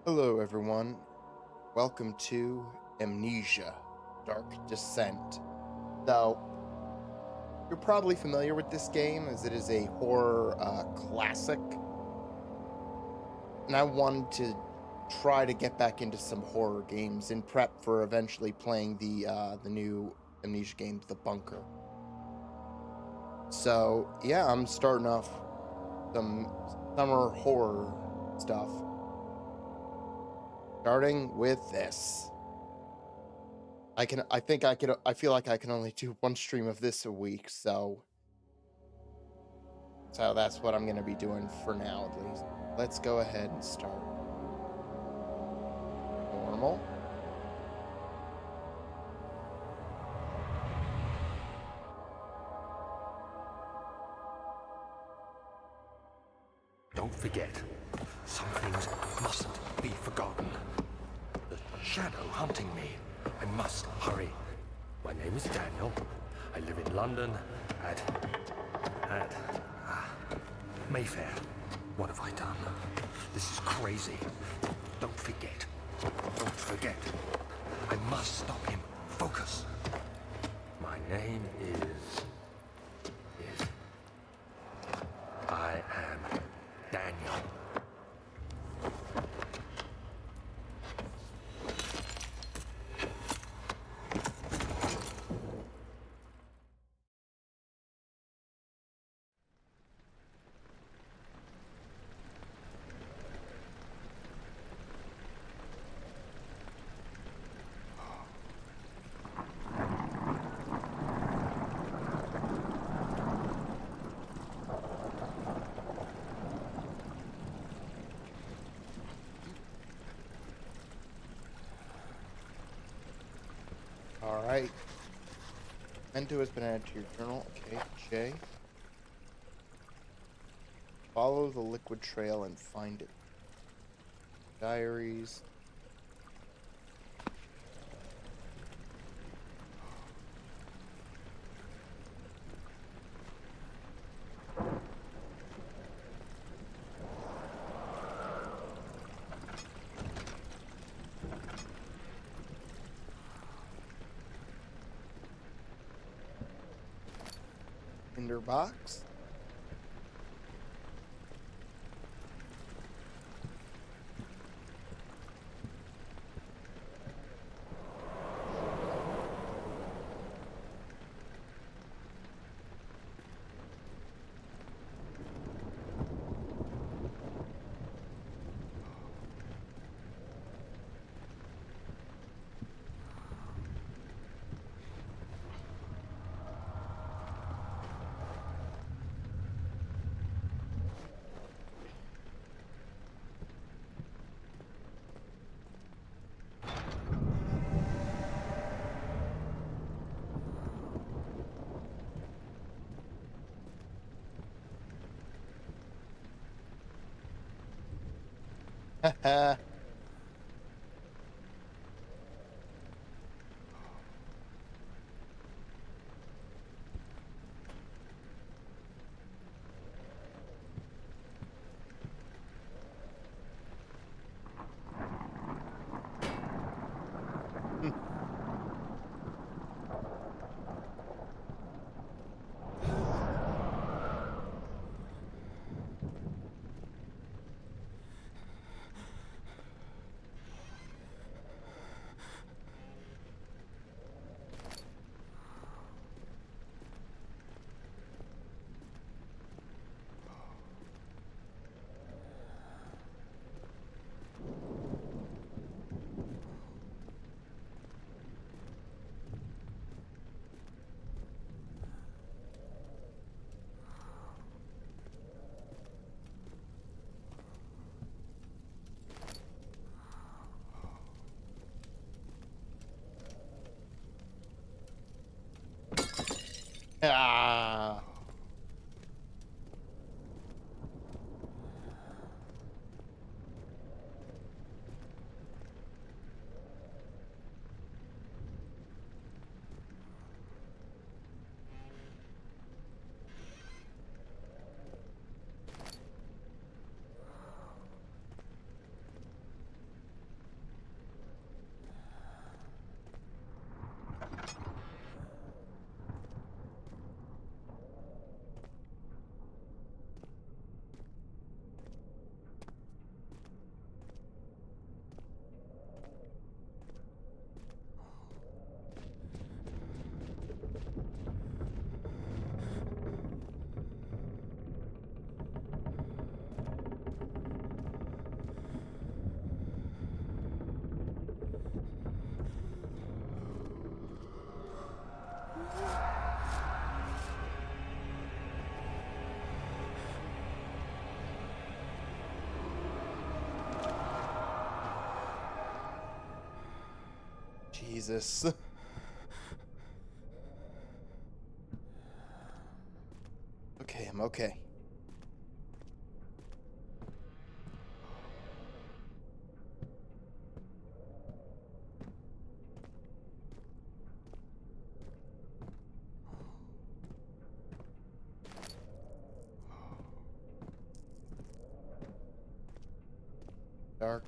Hello, everyone. Welcome to Amnesia Dark Descent. So, you're probably familiar with this game as it is a horror classic, and I wanted to try to get back into some horror games in prep for eventually playing the new Amnesia game, The Bunker. So, yeah, I'm starting off some summer horror stuff, starting with this. I feel like I can only do one stream of this a week, so that's what I'm gonna be doing for now at least. Let's go ahead and start normal. Don't forget, some things mustn't be forgotten. The shadow hunting me. I must hurry. My name is Daniel. I live in London at Mayfair. What have I done? This is crazy. Don't forget. Don't forget. I must stop him. Focus. My name is I am Daniel. All right. Mento has been added to your journal. Okay, J. Follow the liquid trail and find it. Diaries. Tinder box. Haha. Ah. Jesus. Okay, I'm okay. Dark.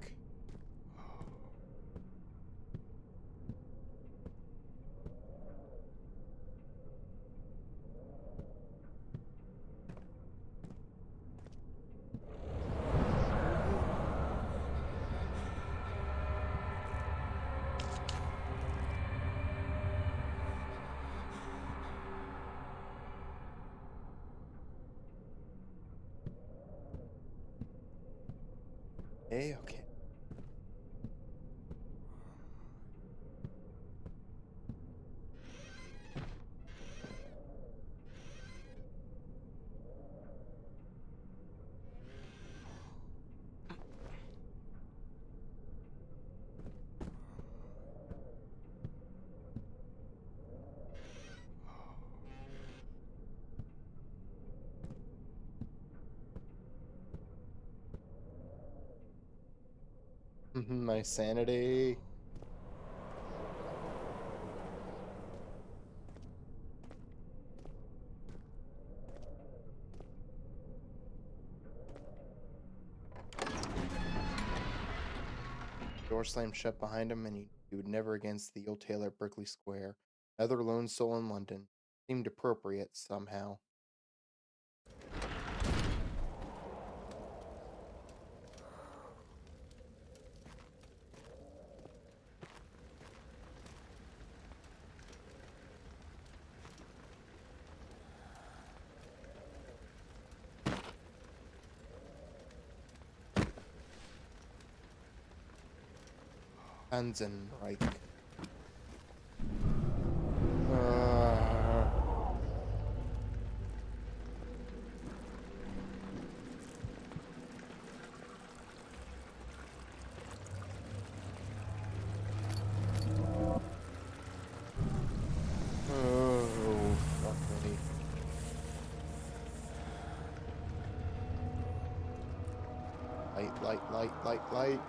Okay, okay. My sanity. Door slammed shut behind him, and he would never again see the old tailor at Berkeley Square. Another lone soul in London. Seemed appropriate somehow. Hansenreich. Uh, oh, fuck me. Light, light, light, light, light.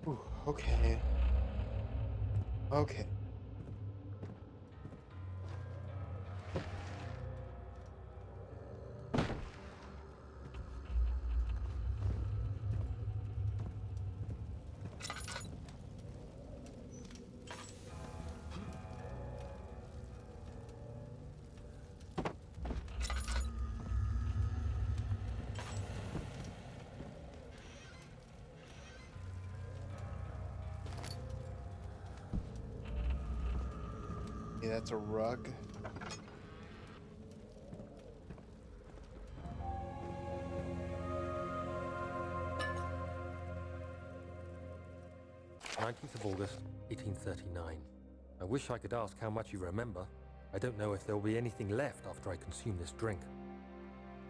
Ooh, okay. Okay. Yeah, that's a rug. 19th of August, 1839. I wish I could ask how much you remember. I don't know if there will be anything left after I consume this drink.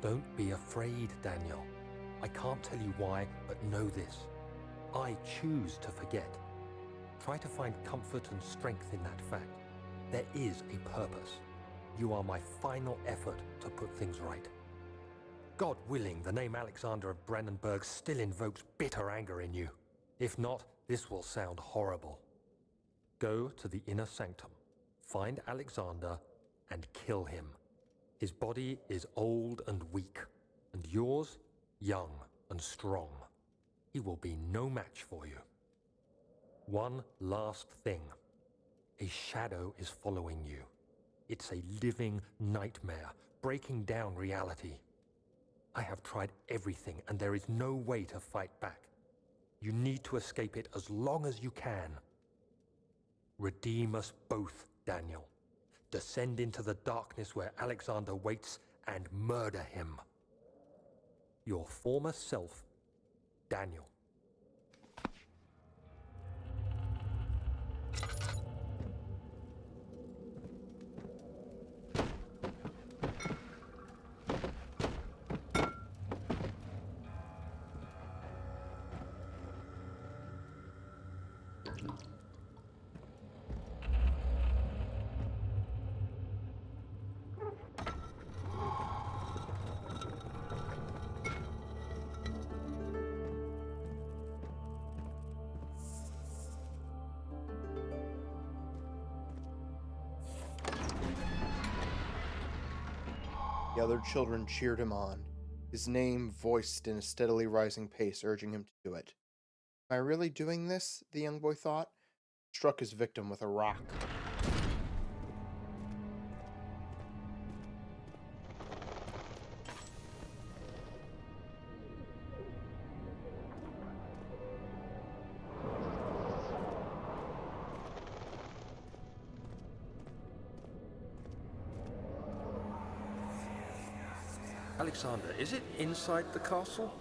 Don't be afraid, Daniel. I can't tell you why, but know this. I choose to forget. Try to find comfort and strength in that fact. There is a purpose. You are my final effort to put things right. God willing, the name Alexander of Brandenburg still invokes bitter anger in you. If not, this will sound horrible. Go to the inner sanctum, find Alexander, and kill him. His body is old and weak, and yours, young and strong. He will be no match for you. One last thing. A shadow is following you. It's a living nightmare, breaking down reality. I have tried everything, and there is no way to fight back. You need to escape it as long as you can. Redeem us both, Daniel. Descend into the darkness where Alexander waits and murder him. Your former self, Daniel. The other children cheered him on, his name voiced in a steadily rising pace, urging him to do it. Am I really doing this? The young boy thought. Struck his victim with a rock. Alexander, is it inside the castle?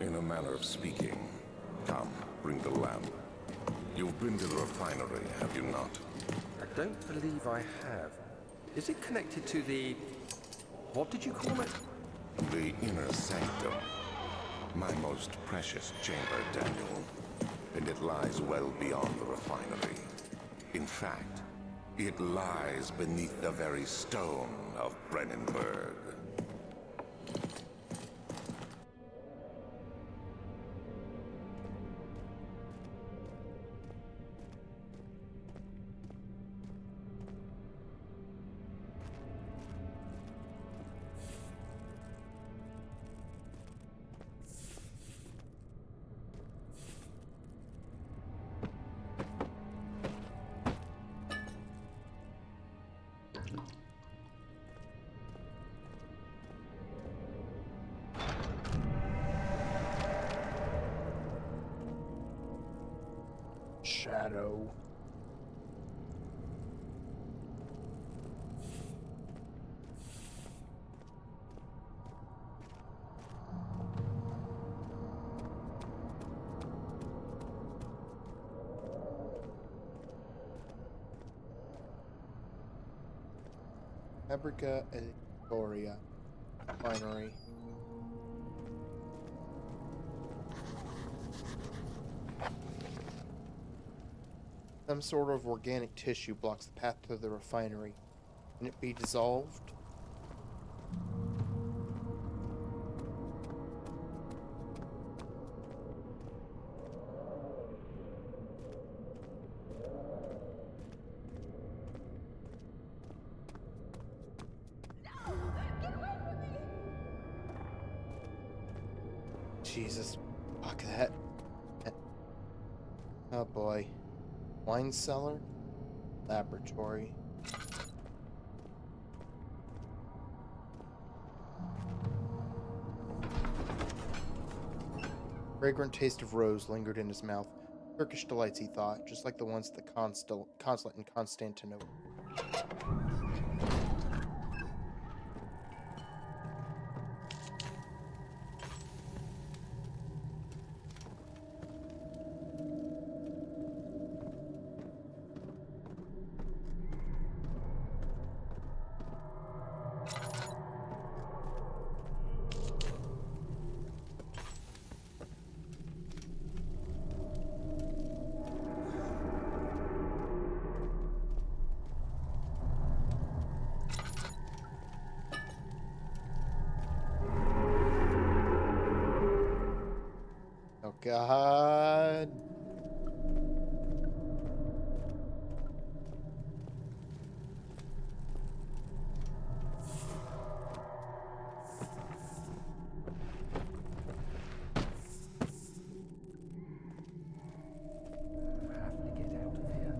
In a manner of speaking. Come, bring the lamp. You've been to the refinery, have you not? I don't believe I have. Is it connected to the... what did you call it? The inner sanctum. My most precious chamber, Daniel. And it lies well beyond the refinery. In fact, it lies beneath the very stone of Brennenburg. Shadow. Fabrica Editoria. Refinery. Some sort of organic tissue blocks the path to the refinery. Can it be dissolved? Jesus. Fuck that. Oh boy. Wine cellar? Laboratory. Fragrant taste of rose lingered in his mouth. Turkish delights, he thought, just like the ones at the consulate in Constantinople. God. I have to get out of here.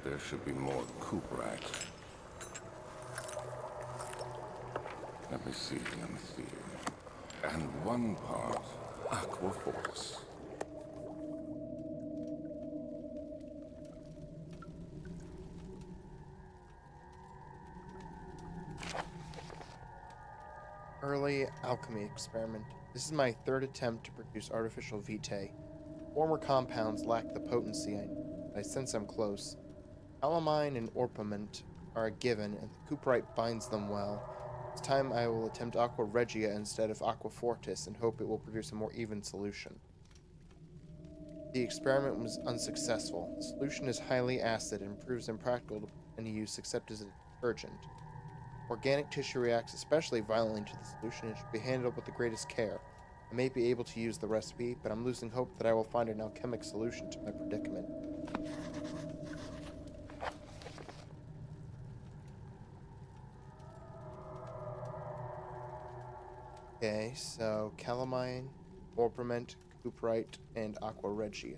There should be more coop rats. Let me see. And one part aqua force. Early alchemy experiment. This is my third attempt to produce artificial vitae. Former compounds lack the potency I sense I'm close. Calamine and orpiment are a given, and the cuprite binds them well. This time I will attempt aqua regia instead of aqua fortis and hope it will produce a more even solution. The experiment was unsuccessful. The solution is highly acid and proves impractical to put any use except as a detergent. Organic tissue reacts especially violently to the solution and should be handled with the greatest care. I may be able to use the recipe, but I'm losing hope that I will find an alchemic solution to my predicament. Okay, so calamine, orpiment, cuprite, and aqua regia.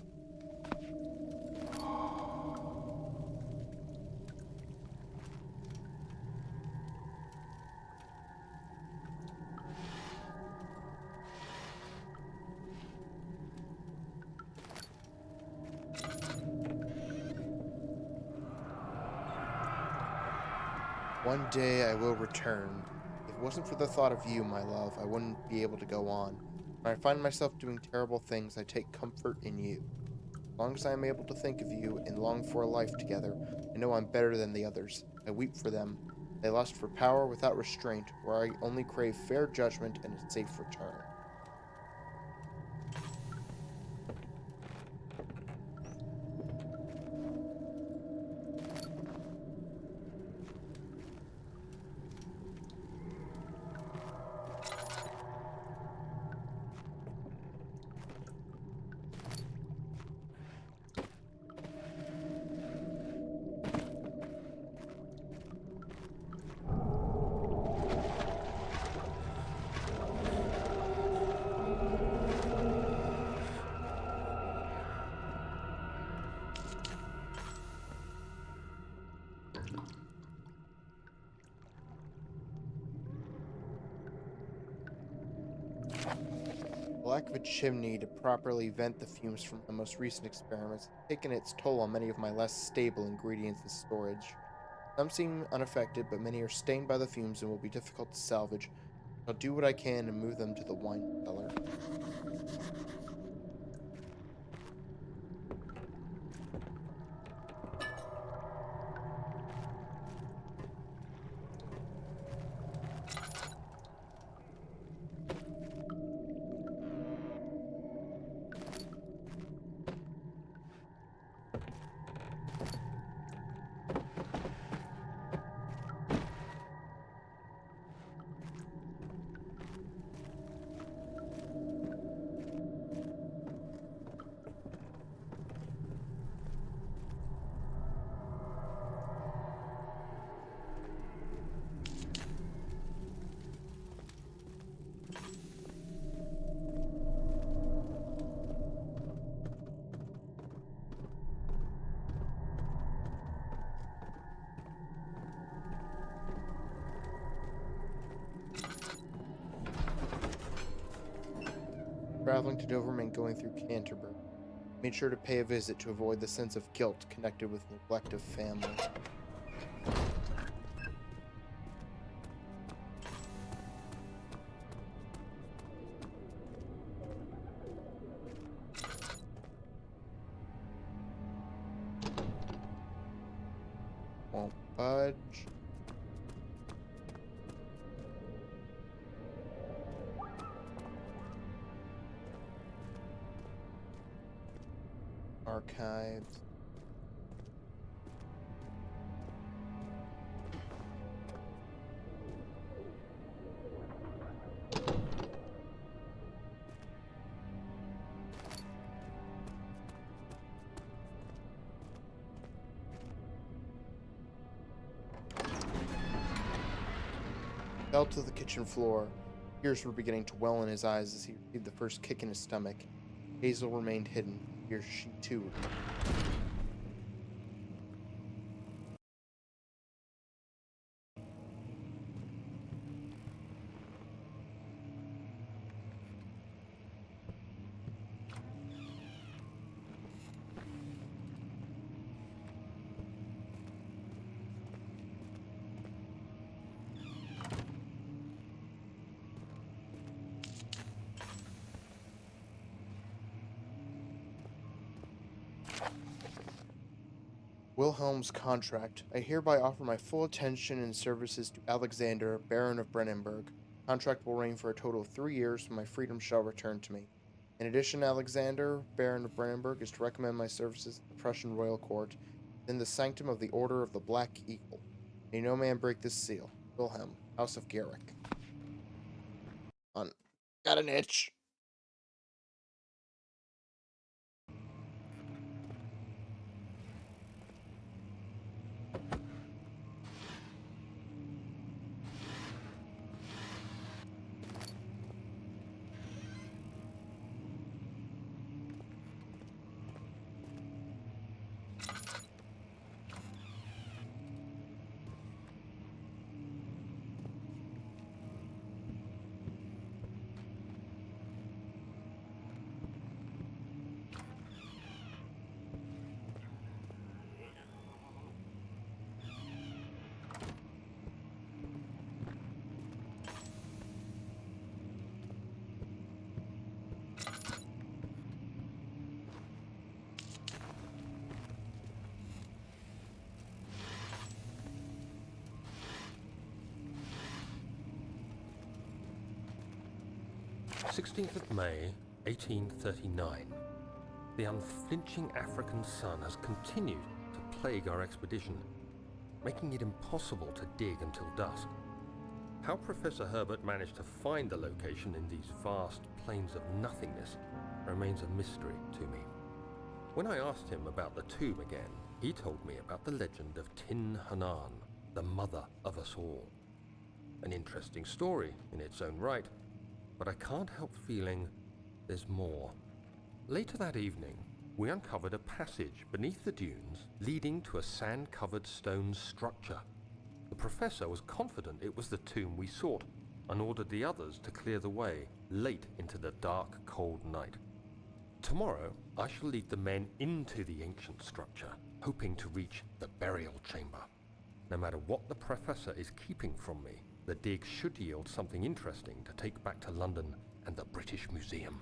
One day I will return. If it wasn't for the thought of you, my love, I wouldn't be able to go on. When I find myself doing terrible things, I take comfort in you. As long as I am able to think of you and long for a life together, I know I'm better than the others. I weep for them. They lust for power without restraint, where I only crave fair judgment and a safe return. The lack of a chimney to properly vent the fumes from the most recent experiments has taken its toll on many of my less stable ingredients in storage. Some seem unaffected, but many are stained by the fumes and will be difficult to salvage. I'll do what I can and move them to the wine cellar. Traveling to Dover meant going through Canterbury. Made sure to pay a visit to avoid the sense of guilt connected with neglect of family. Won't budge. archives. Fell to the kitchen floor. Tears were beginning to well in his eyes as he received the first kick in his stomach. Hazel remained hidden. Here she too. Wilhelm's contract. I hereby offer my full attention and services to Alexander, Baron of Brennenburg. Contract will reign for a total of 3 years, when my freedom shall return to me. In addition, Alexander, Baron of Brennenburg, is to recommend my services at the Prussian royal court in the sanctum of the Order of the Black Eagle. May no man break this seal. Wilhelm, House of Garrick. On. Got an itch. "16th of May, 1839. The unflinching African sun has continued to plague our expedition, making it impossible to dig until dusk. How Professor Herbert managed to find the location in these vast plains of nothingness remains a mystery to me. When I asked him about the tomb again, he told me about the legend of Tin Hanan, the mother of us all. An interesting story in its own right, but I can't help feeling there's more. Later that evening, we uncovered a passage beneath the dunes leading to a sand-covered stone structure. The professor was confident it was the tomb we sought and ordered the others to clear the way late into the dark, cold night. Tomorrow, I shall lead the men into the ancient structure, hoping to reach the burial chamber. No matter what the professor is keeping from me, the dig should yield something interesting to take back to London and the British Museum.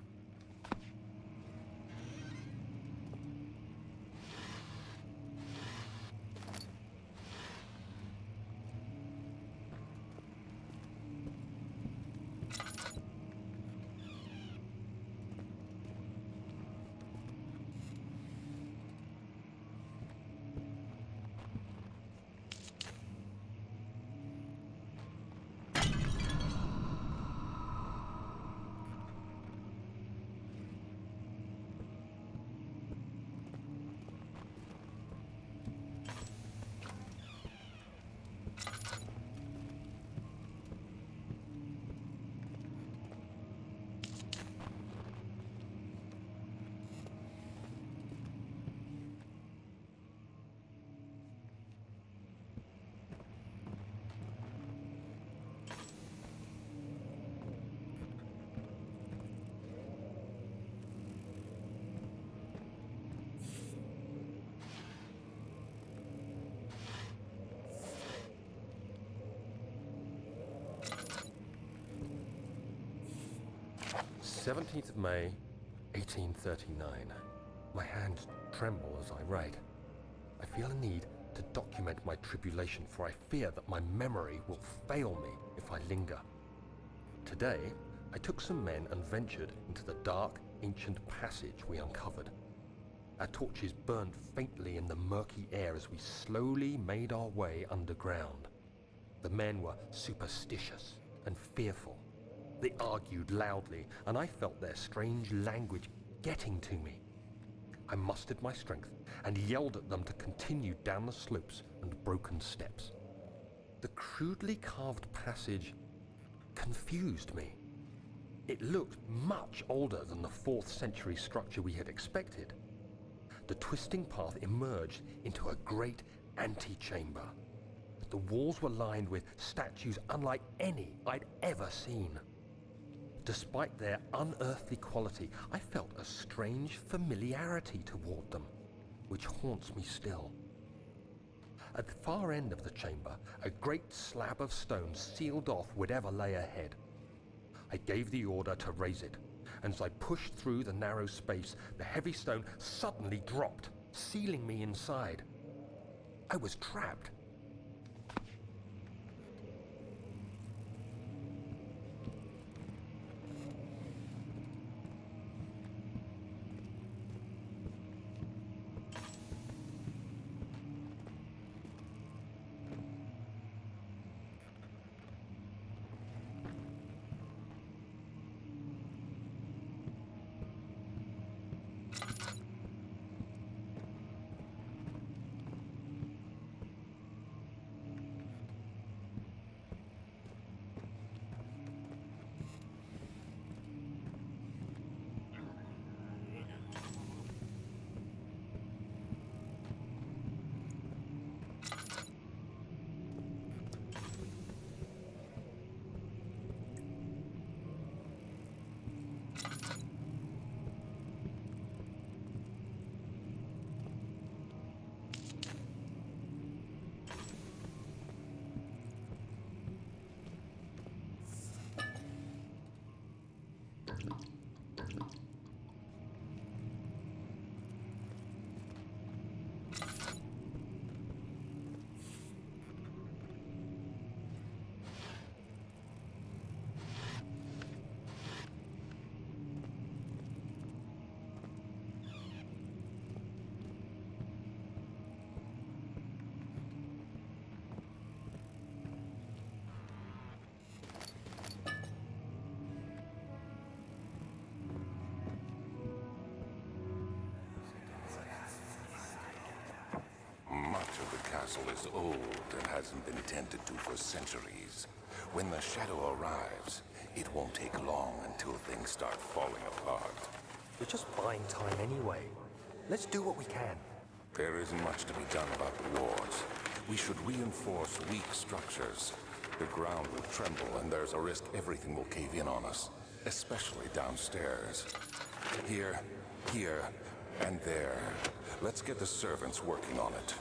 "17th of May, 1839. My hands tremble as I write. I feel a need to document my tribulation, for I fear that my memory will fail me if I linger. Today, I took some men and ventured into the dark, ancient passage we uncovered. Our torches burned faintly in the murky air as we slowly made our way underground. The men were superstitious and fearful. They argued loudly, and I felt their strange language getting to me. I mustered my strength and yelled at them to continue down the slopes and broken steps. The crudely carved passage confused me. It looked much older than the 4th century structure we had expected. The twisting path emerged into a great antechamber. The walls were lined with statues unlike any I'd ever seen. Despite their unearthly quality, I felt a strange familiarity toward them, which haunts me still. At the far end of the chamber, a great slab of stone sealed off whatever lay ahead. I gave the order to raise it, and as I pushed through the narrow space, the heavy stone suddenly dropped, sealing me inside. I was trapped. Much of the castle is old and hasn't been tended to for centuries. When the shadow arrives, it won't take long until things start falling apart. We're just buying time anyway. Let's do what we can. There isn't much to be done about the wards. We should reinforce weak structures. The ground will tremble, and there's a risk everything will cave in on us, especially downstairs. Here, and there. Let's get the servants working on it.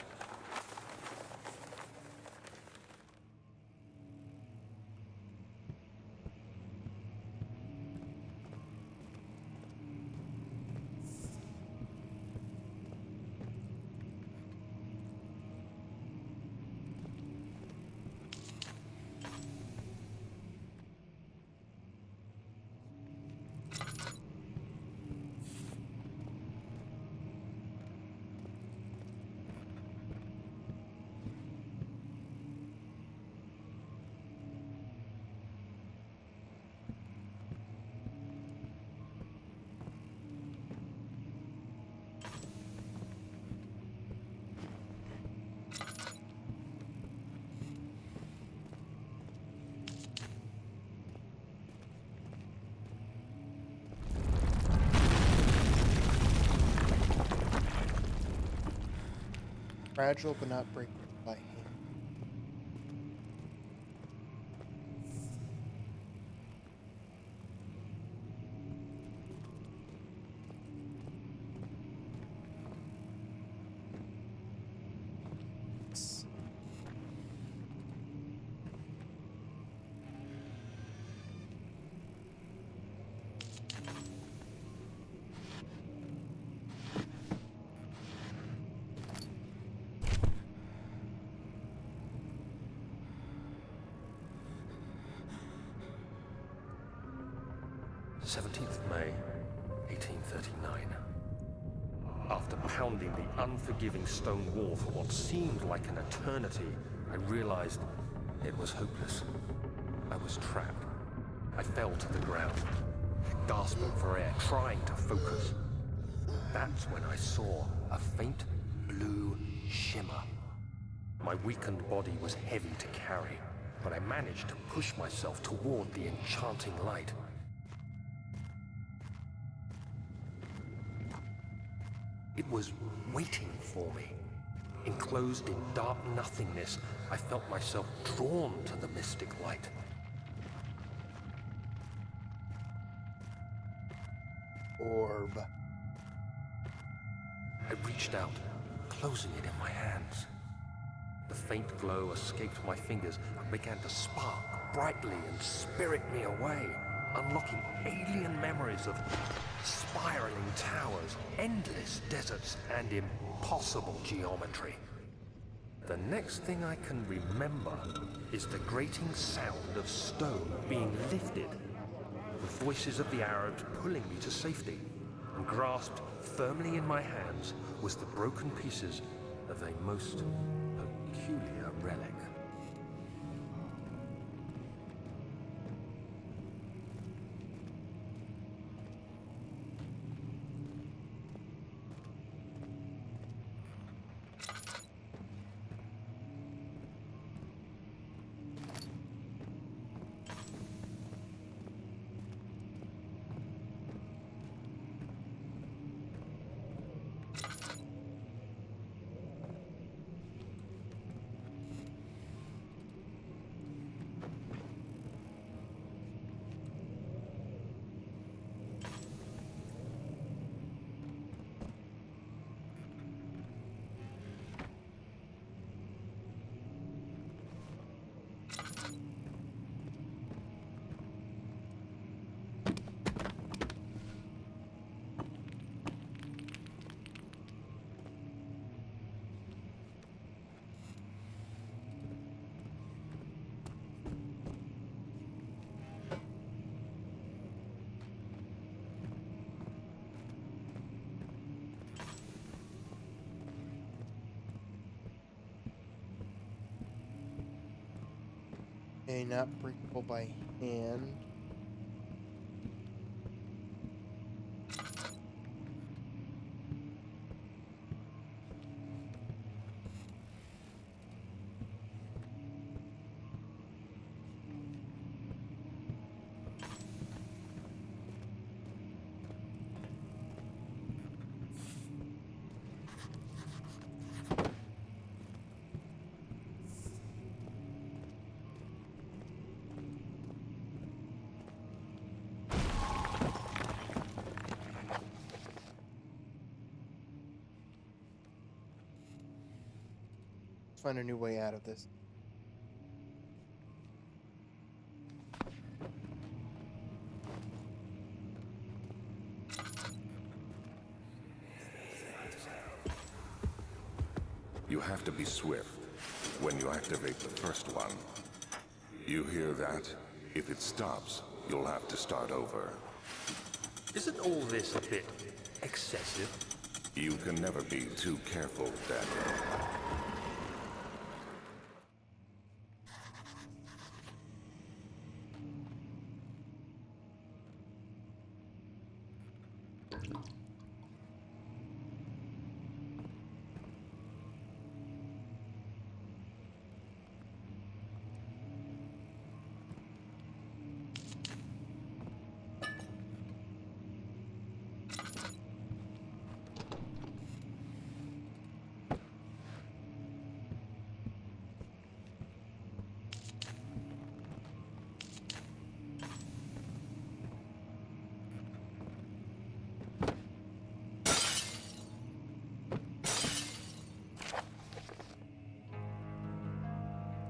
Fragile but not breakable by hand. May 1839. After pounding the unforgiving stone wall for what seemed like an eternity, I realized it was hopeless. I was trapped. I fell to the ground, gasping for air, trying to focus. That's when I saw a faint blue shimmer. My weakened body was heavy to carry, but I managed to push myself toward the enchanting light. It was waiting for me. Enclosed in dark nothingness, I felt myself drawn to the mystic light. Orb. I reached out, closing it in my hands. The faint glow escaped my fingers and began to spark brightly and spirit me away, unlocking alien memories of spiraling towers, endless deserts, and impossible geometry. The next thing I can remember is the grating sound of stone being lifted, the voices of the Arabs pulling me to safety, and grasped firmly in my hands was the broken pieces of a most peculiar relic. Okay, not breakable by hand. Let's find a new way out of this. You have to be swift when you activate the first one. You hear that? If it stops, you'll have to start over. Isn't all this a bit excessive? You can never be too careful, Daniel.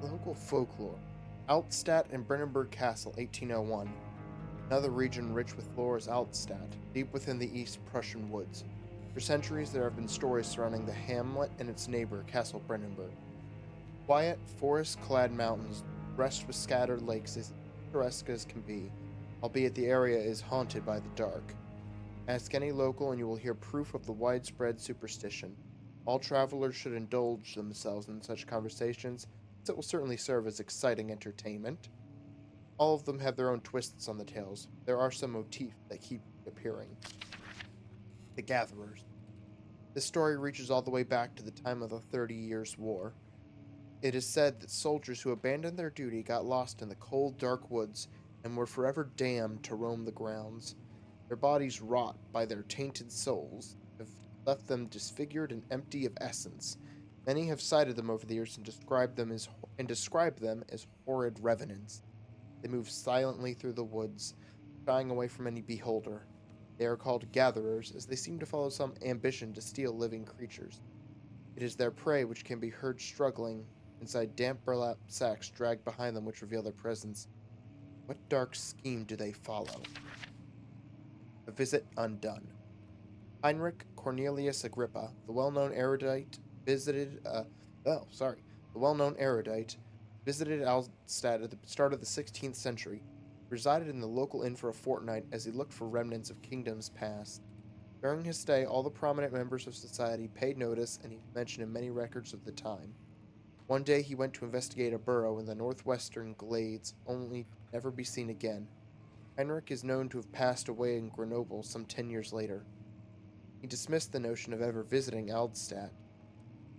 Local folklore. Altstadt and Brennenburg Castle, 1801. Another region rich with lore is Altstadt, deep within the East Prussian woods. For centuries, there have been stories surrounding the hamlet and its neighbor, Castle Brennenburg. Quiet, forest-clad mountains, rest with scattered lakes as picturesque as can be, albeit the area is haunted by the dark. Ask any local and you will hear proof of the widespread superstition. All travelers should indulge themselves in such conversations, as it will certainly serve as exciting entertainment. All of them have their own twists on the tales. There are some motifs that keep appearing. The Gatherers. This story reaches all the way back to the time of the 30 Years' War. It is said that soldiers who abandoned their duty got lost in the cold, dark woods and were forever damned to roam the grounds. Their bodies, wrought by their tainted souls, have left them disfigured and empty of essence. Many have cited them over the years and described them as horrid revenants. They move silently through the woods, shying away from any beholder. They are called gatherers, as they seem to follow some ambition to steal living creatures. It is their prey which can be heard struggling inside damp burlap sacks dragged behind them which reveal their presence. What dark scheme do they follow? A visit undone. Heinrich Cornelius Agrippa, the well-known erudite, visited. The well-known erudite visited Alstadt at the start of the 16th century. Resided in the local inn for a fortnight as he looked for remnants of kingdoms past. During his stay, all the prominent members of society paid notice, and he was mentioned in many records of the time. One day he went to investigate a burrow in the northwestern glades, only to never be seen again. Heinrich is known to have passed away in Grenoble some 10 years later. He dismissed the notion of ever visiting Aldstadt,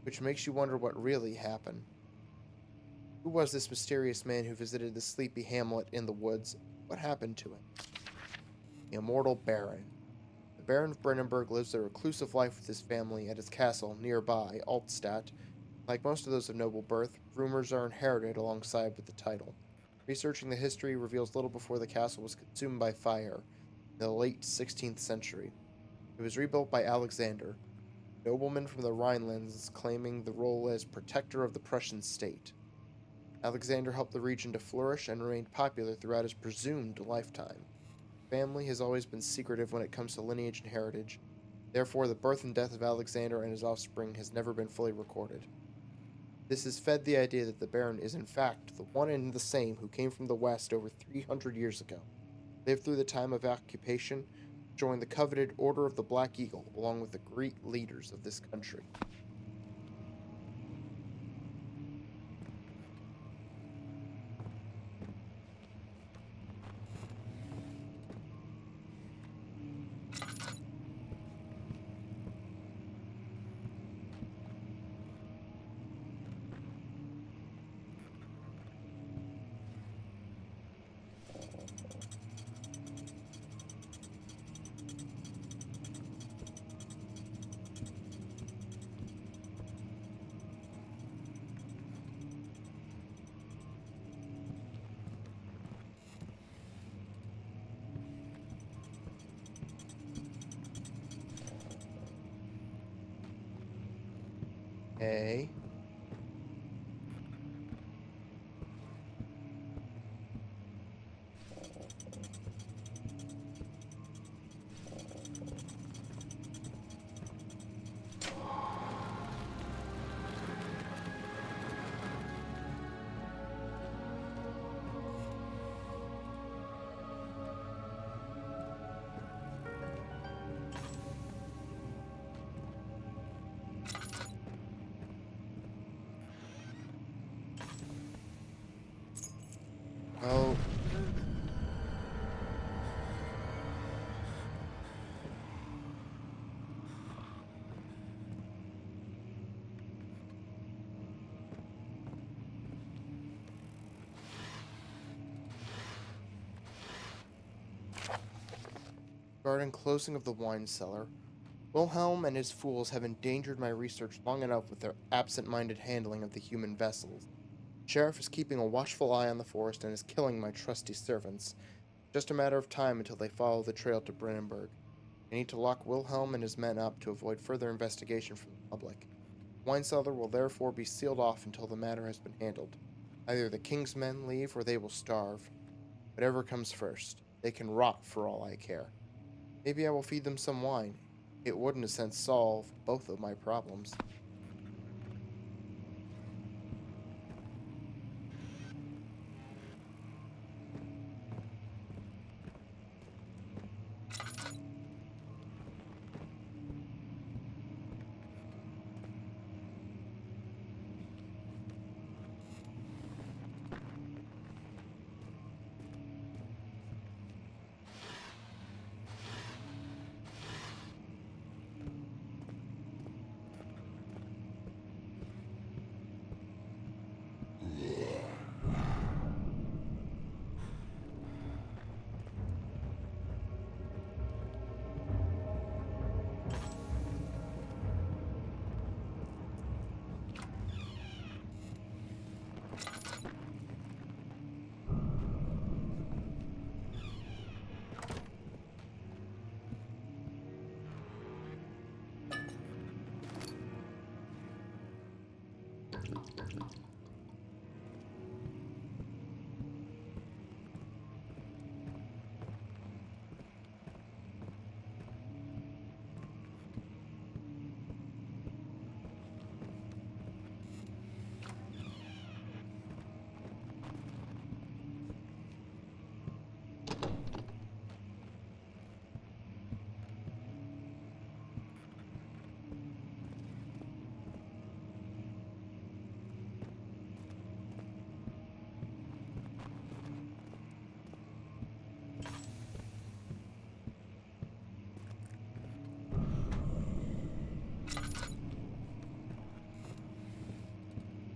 which makes you wonder what really happened. Who was this mysterious man who visited the sleepy hamlet in the woods? What happened to him? The immortal Baron. The Baron of Brennenburg lives a reclusive life with his family at his castle nearby, Altstadt. Like most of those of noble birth, rumors are inherited alongside with the title. Researching the history reveals little before the castle was consumed by fire in the late 16th century. It was rebuilt by Alexander, a nobleman from the Rhinelands claiming the role as protector of the Prussian state. Alexander helped the region to flourish and remained popular throughout his presumed lifetime. Family has always been secretive when it comes to lineage and heritage. Therefore, the birth and death of Alexander and his offspring has never been fully recorded. This has fed the idea that the Baron is in fact the one and the same who came from the West over 300 years ago, lived through the time of occupation, joined the coveted Order of the Black Eagle along with the great leaders of this country. Okay. Well, regarding closing of the wine cellar, Wilhelm and his fools have endangered my research long enough with their absent-minded handling of the human vessels. The sheriff is keeping a watchful eye on the forest and is killing my trusty servants. Just a matter of time until they follow the trail to Brennenburg. I need to lock Wilhelm and his men up to avoid further investigation from the public. The wine cellar will therefore be sealed off until the matter has been handled. Either the king's men leave or they will starve. Whatever comes first. They can rot for all I care. Maybe I will feed them some wine. It would, in a sense, solve both of my problems.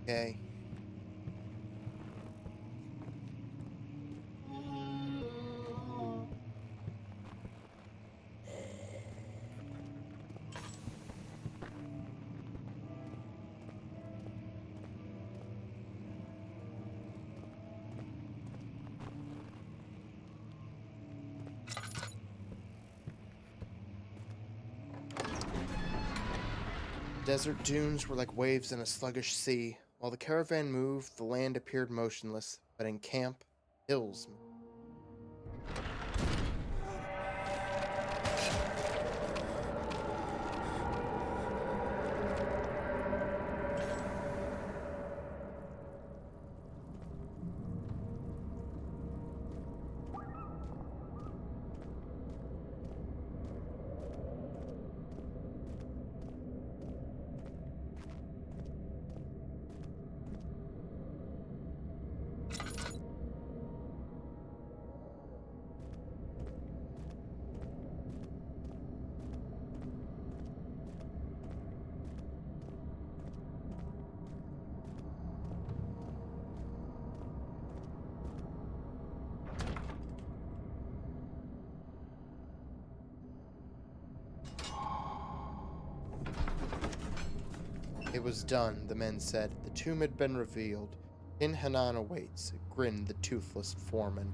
Okay. Desert dunes were like waves in a sluggish sea. While the caravan moved, the land appeared motionless, but in camp, hills moved. It was done, the men said. The tomb had been revealed. In Hanan awaits, grinned the toothless foreman.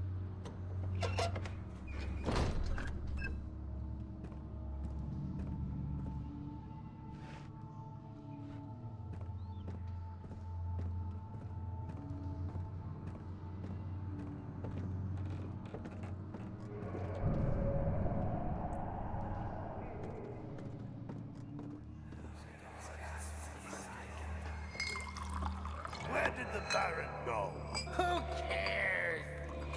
Where did the Baron go? Who cares?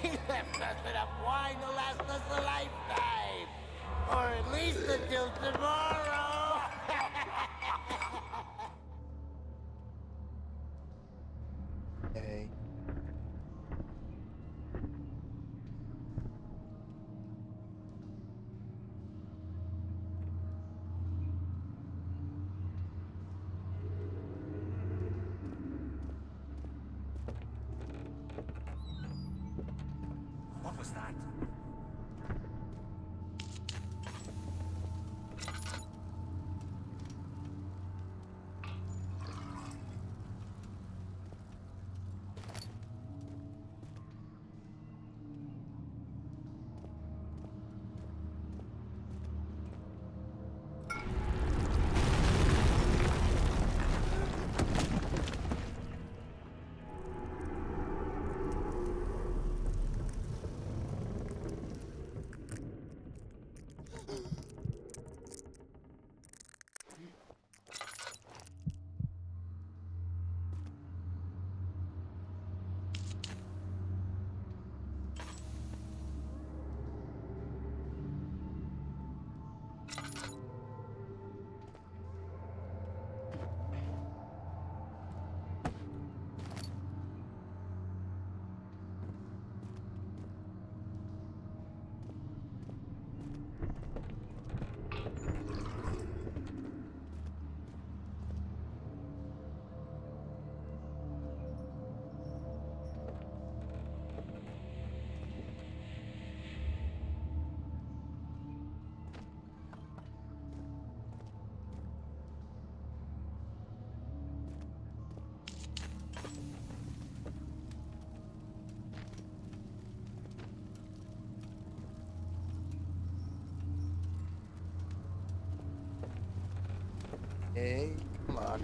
He left us enough wine to last us a lifetime. Or at least until tomorrow. Okay. What was that? Hey, come on.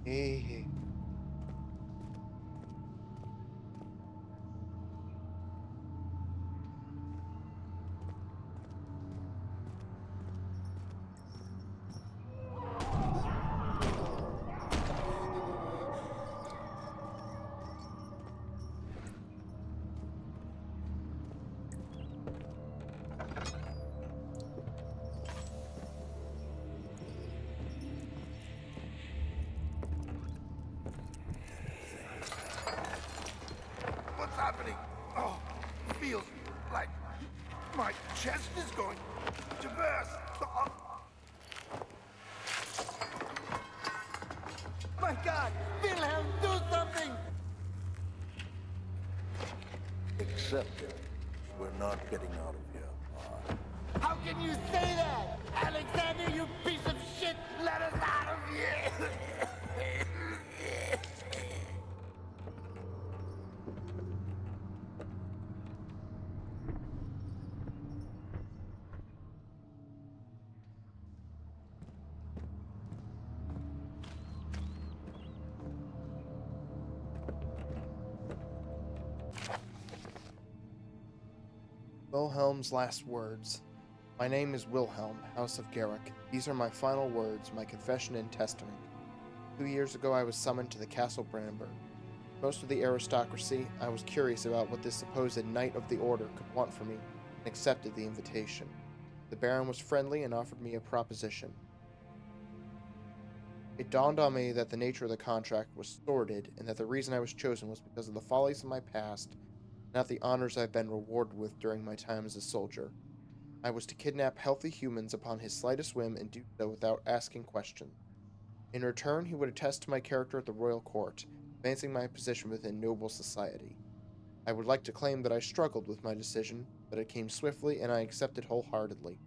Hey. What's happening? Oh, feels like my chest is going to burst. Oh, My God! Wilhelm, do something! Accept it. We're not getting out of here. How can you say that? Alexander, you piece of shit! Let us out of here! Wilhelm's last words. My name is Wilhelm, House of Garrick. These are my final words, my confession and testament. 2 years ago I was summoned to the Castle Brandenburg. Most of the aristocracy, I was curious about what this supposed Knight of the Order could want from me, and accepted the invitation. The Baron was friendly and offered me a proposition. It dawned on me that the nature of the contract was sordid, and that the reason I was chosen was because of the follies of my past, not the honors I've been rewarded with during my time as a soldier. I was to kidnap healthy humans upon his slightest whim and do so without asking questions. In return, he would attest to my character at the royal court, advancing my position within noble society. I would like to claim that I struggled with my decision, but it came swiftly and I accepted wholeheartedly.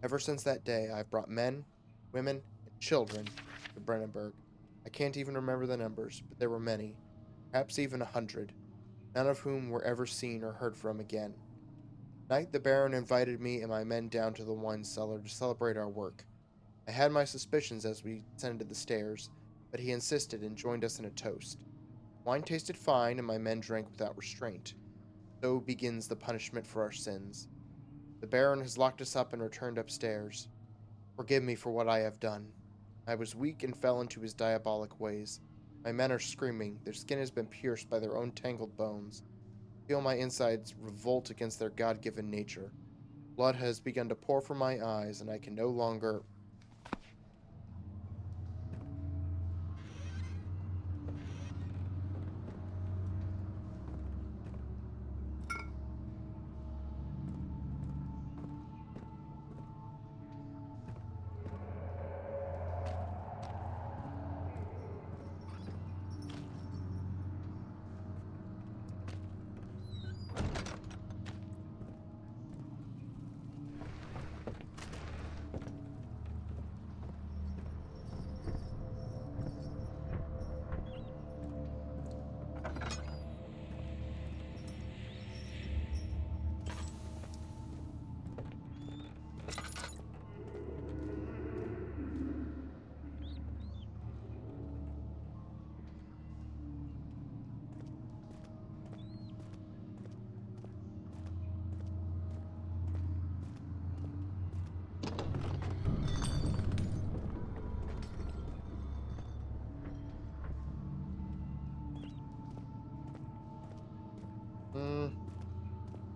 Ever since that day, I have brought men, women, and children to Brennenburg. I can't even remember the numbers, but there were many, perhaps even 100, none of whom were ever seen or heard from again. Night the Baron invited me and my men down to the wine cellar to celebrate our work. I had my suspicions as we descended the stairs, but he insisted and joined us in a toast. Wine tasted fine and my men drank without restraint. So begins the punishment for our sins. The Baron has locked us up and returned upstairs. Forgive me for what I have done. I was weak and fell into his diabolic ways. My men are screaming, their skin has been pierced by their own tangled bones. I feel my insides revolt against their God-given nature. Blood has begun to pour from my eyes, and I can no longer...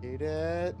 Hate it.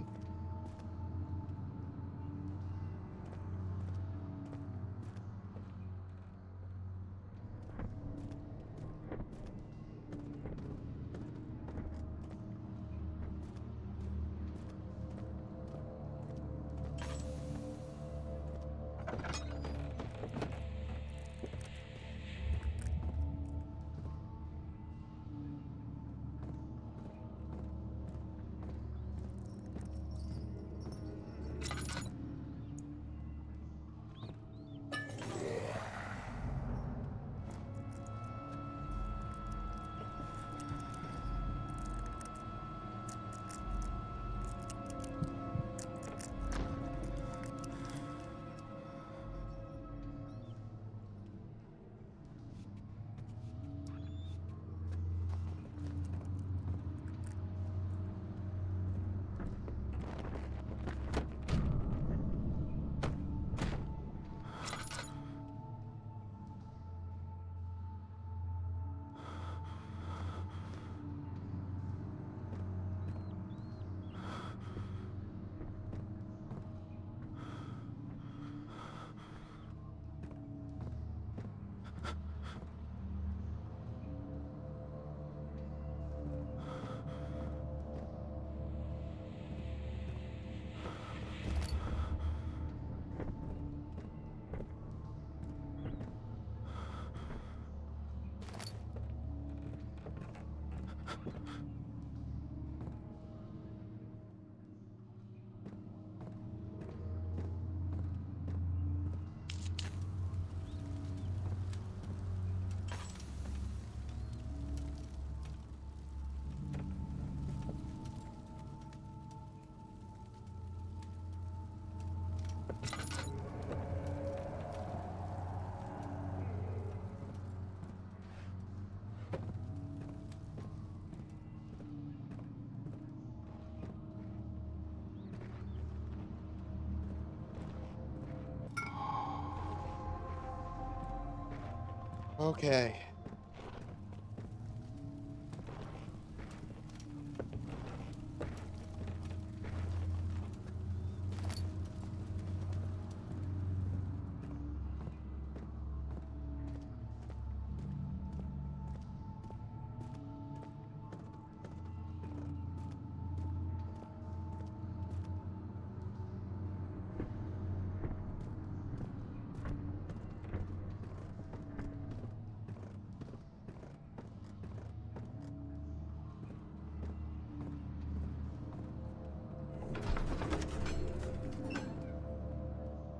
Okay.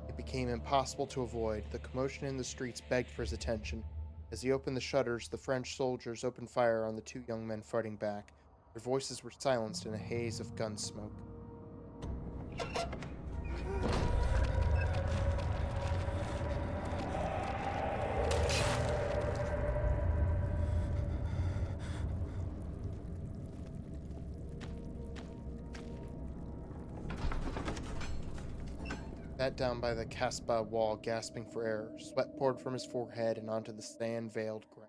It became impossible to avoid. The commotion in the streets begged for his attention. As he opened the shutters, the French soldiers opened fire on the two young men fighting back. Their voices were silenced in a haze of gun smoke. Sat down by the Casbah wall, gasping for air. Sweat poured from his forehead and onto the sand-veiled ground.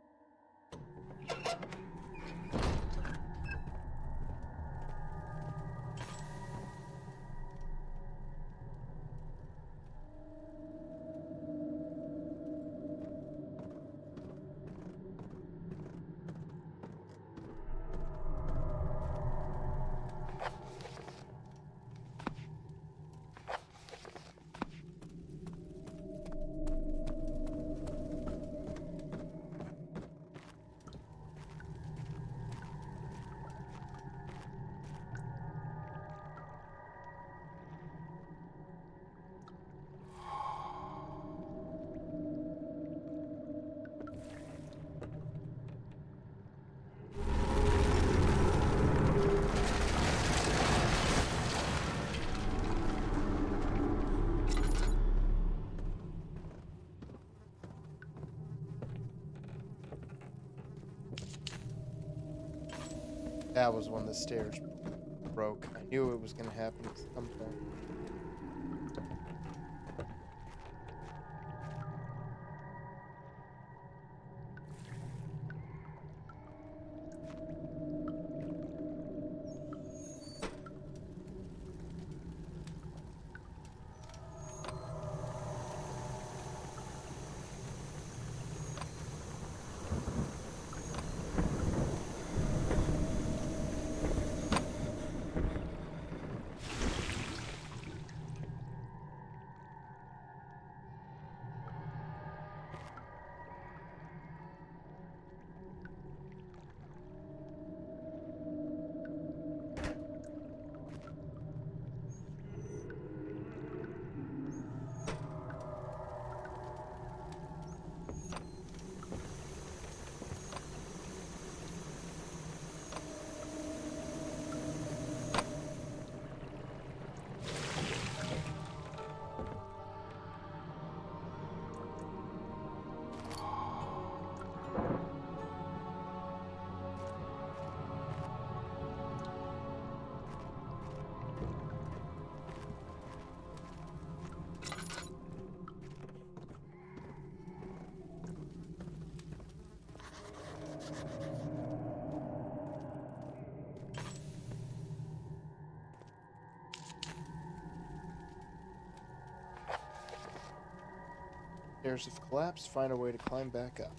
That was when the stairs broke. I knew it was going to happen at some point. Stairs have collapsed. Find a way to climb back up.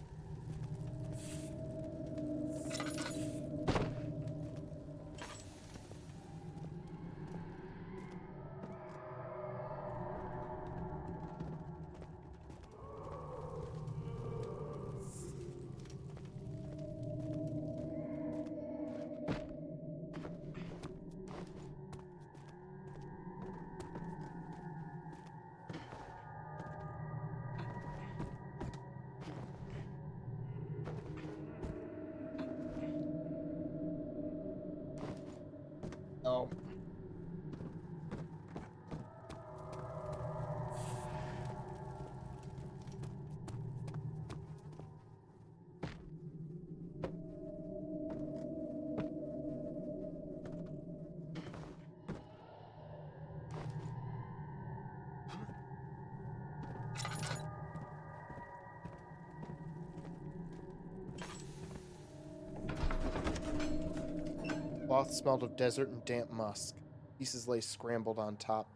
cloth smelled of desert and damp musk. Pieces lay scrambled on top.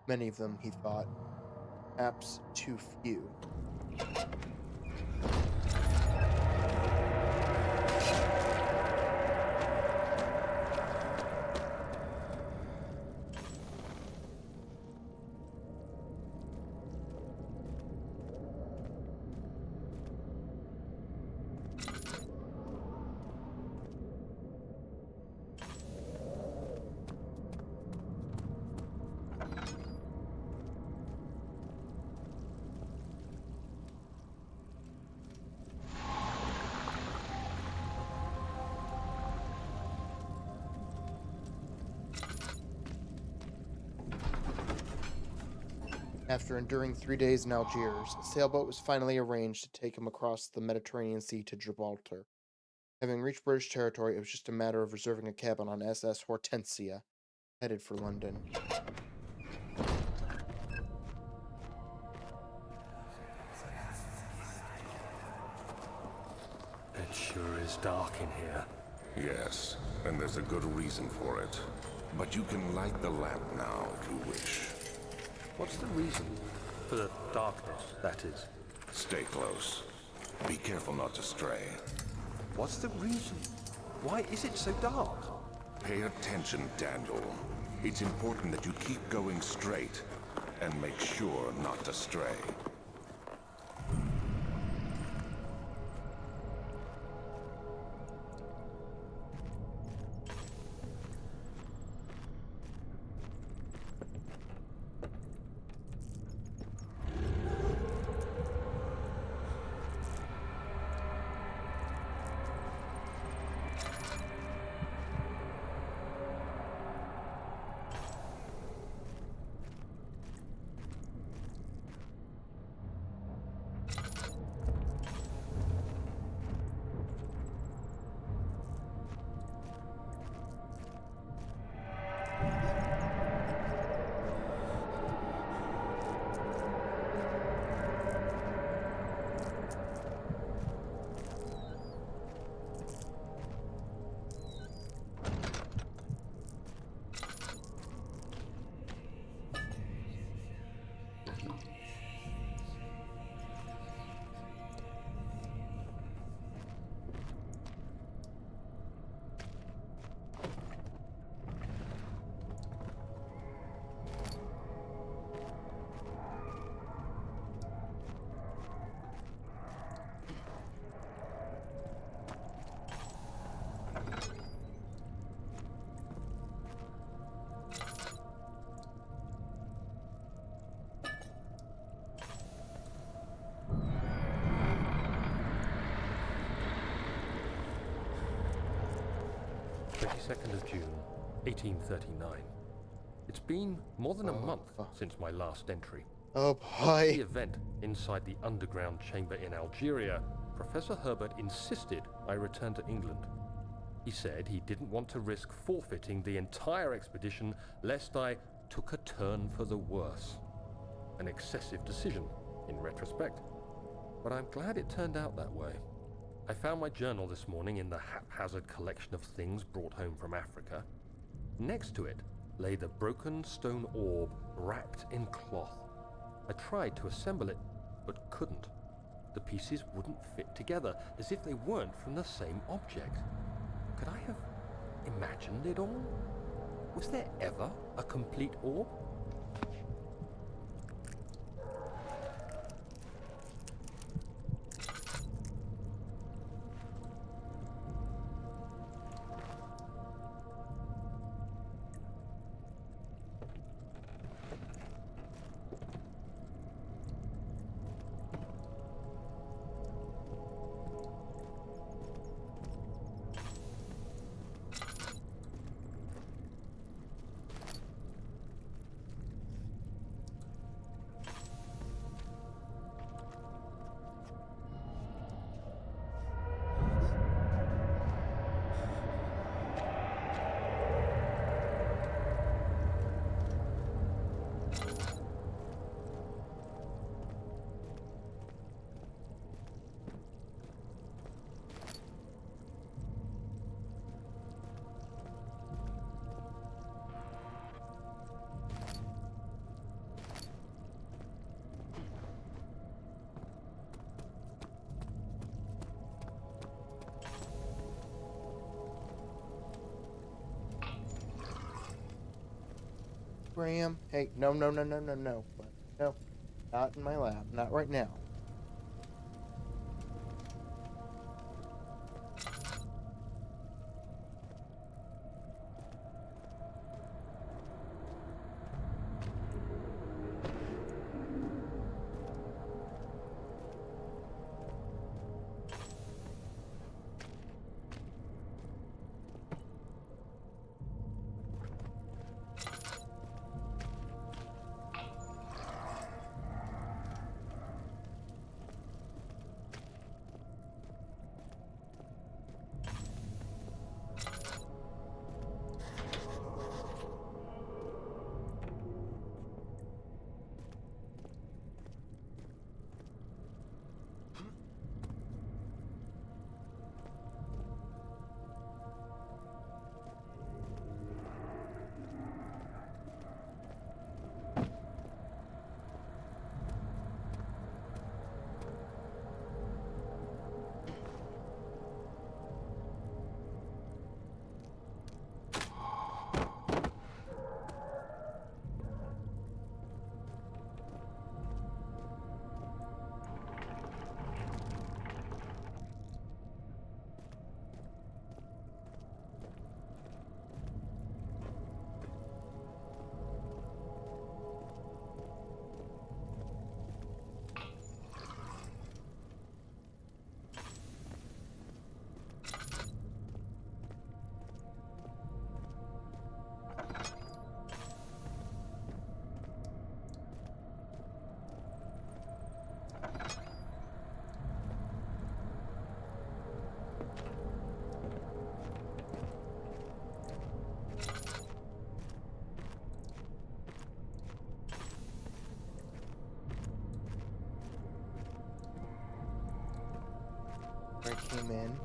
Many of them, he thought, perhaps too few. After enduring 3 days in Algiers, a sailboat was finally arranged to take him across the Mediterranean Sea to Gibraltar. Having reached British territory, it was just a matter of reserving a cabin on SS Hortensia, headed for London. It sure is dark in here. Yes, and there's a good reason for it. But you can light the lamp now if you wish. What's the reason? For the darkness, that is. Stay close. Be careful not to stray. What's the reason? Why is it so dark? Pay attention, Daniel. It's important that you keep going straight and make sure not to stray. June 1839. It's been more than a month fuck. since my last entry. Oh After the boy. event inside the underground chamber in Algeria, Professor Herbert insisted I return to England. He said he didn't want to risk forfeiting the entire expedition lest I took a turn for the worse. An excessive decision, in retrospect. But I'm glad it turned out that way. I found my journal this morning in the haphazard collection of things brought home from Africa. Next to it lay the broken stone orb wrapped in cloth. I tried to assemble it, but couldn't. The pieces wouldn't fit together, as if they weren't from the same object. Could I have imagined it all? Was there ever a complete orb? Graham. Hey, no, no, no, no, no, no. No, not in my lab. Not right now. I came in.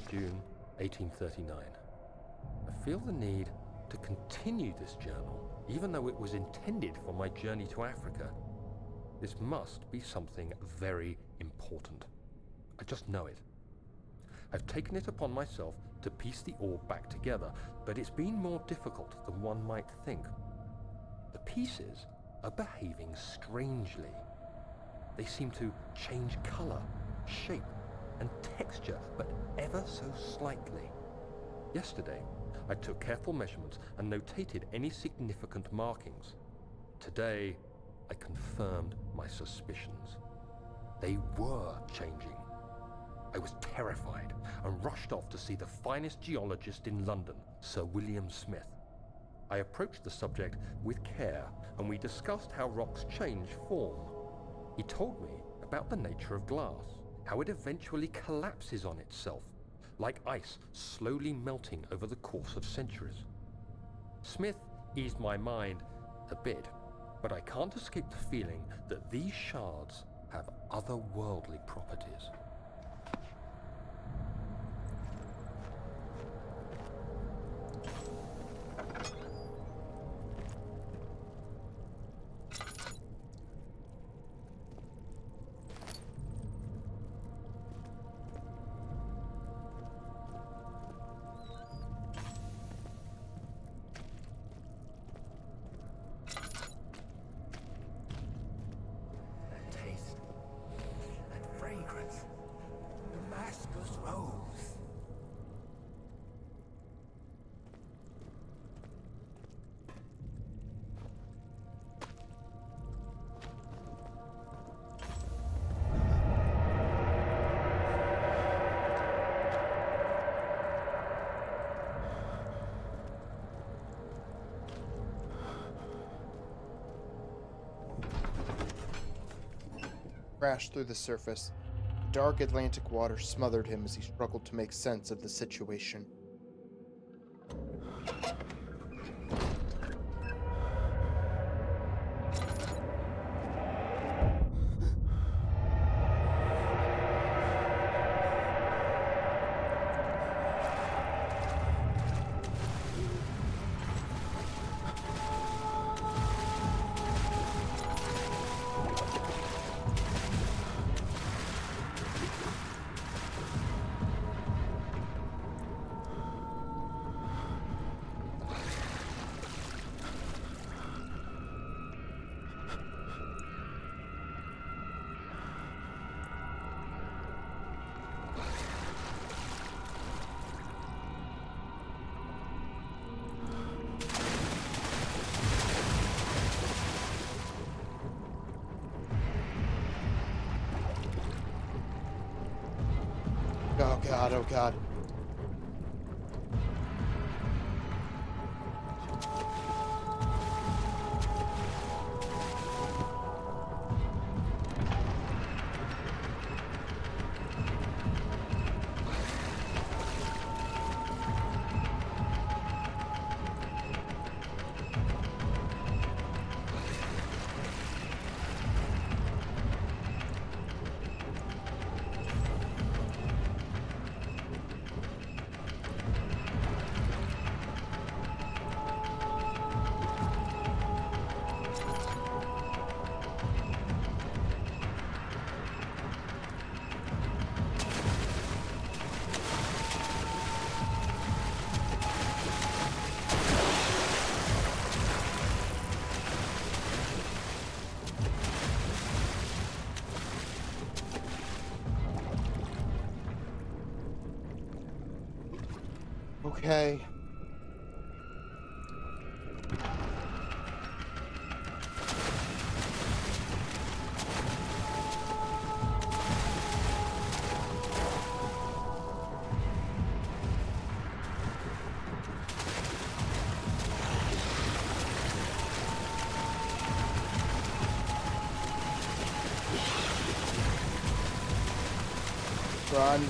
June 1839. I feel the need to continue this journal, even though it was intended for my journey to Africa. This must be something very important. I just know it. I've taken it upon myself to piece the orb back together, but it's been more difficult than one might think. The pieces are behaving strangely. They seem to change color, shape, and texture, but ever so slightly. Yesterday, I took careful measurements and notated any significant markings. Today, I confirmed my suspicions. They were changing. I was terrified and rushed off to see the finest geologist in London, Sir William Smith. I approached the subject with care, and we discussed how rocks change form. He told me about the nature of glass, how it eventually collapses on itself, like ice slowly melting over the course of centuries. Smith eased my mind a bit, but I can't escape the feeling that these shards have otherworldly properties. That taste, that fragrance. crashed through the surface. The dark Atlantic water smothered him as he struggled to make sense of the situation. Oh god, oh god. Okay. Run.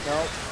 Nope.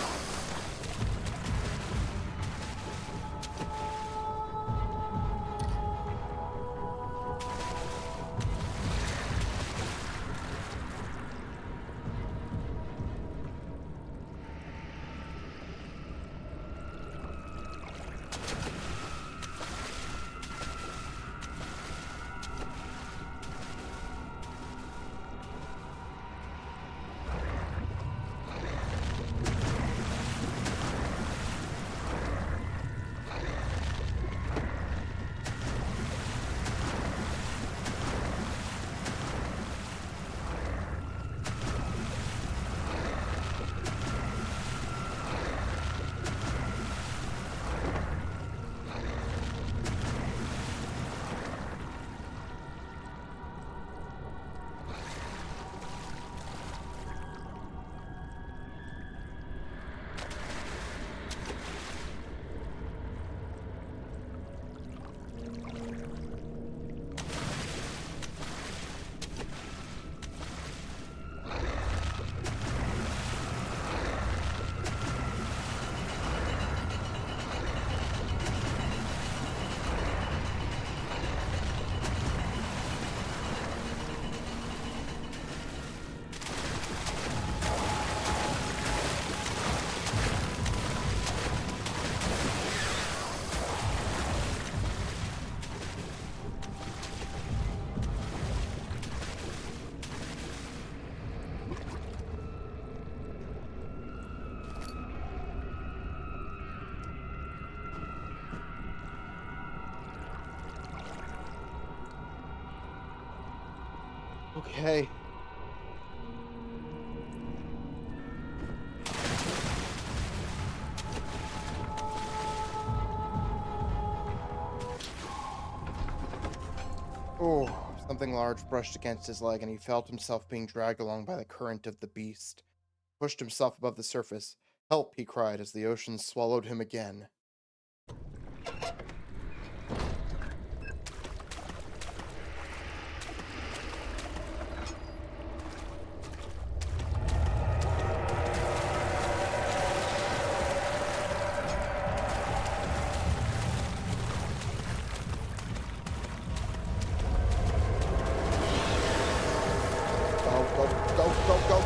Okay. Oh, something large brushed against his leg, and he felt himself being dragged along by the current of the beast. Pushed himself above the surface. Help, he cried as the ocean swallowed him again. Go, go, go, go, go!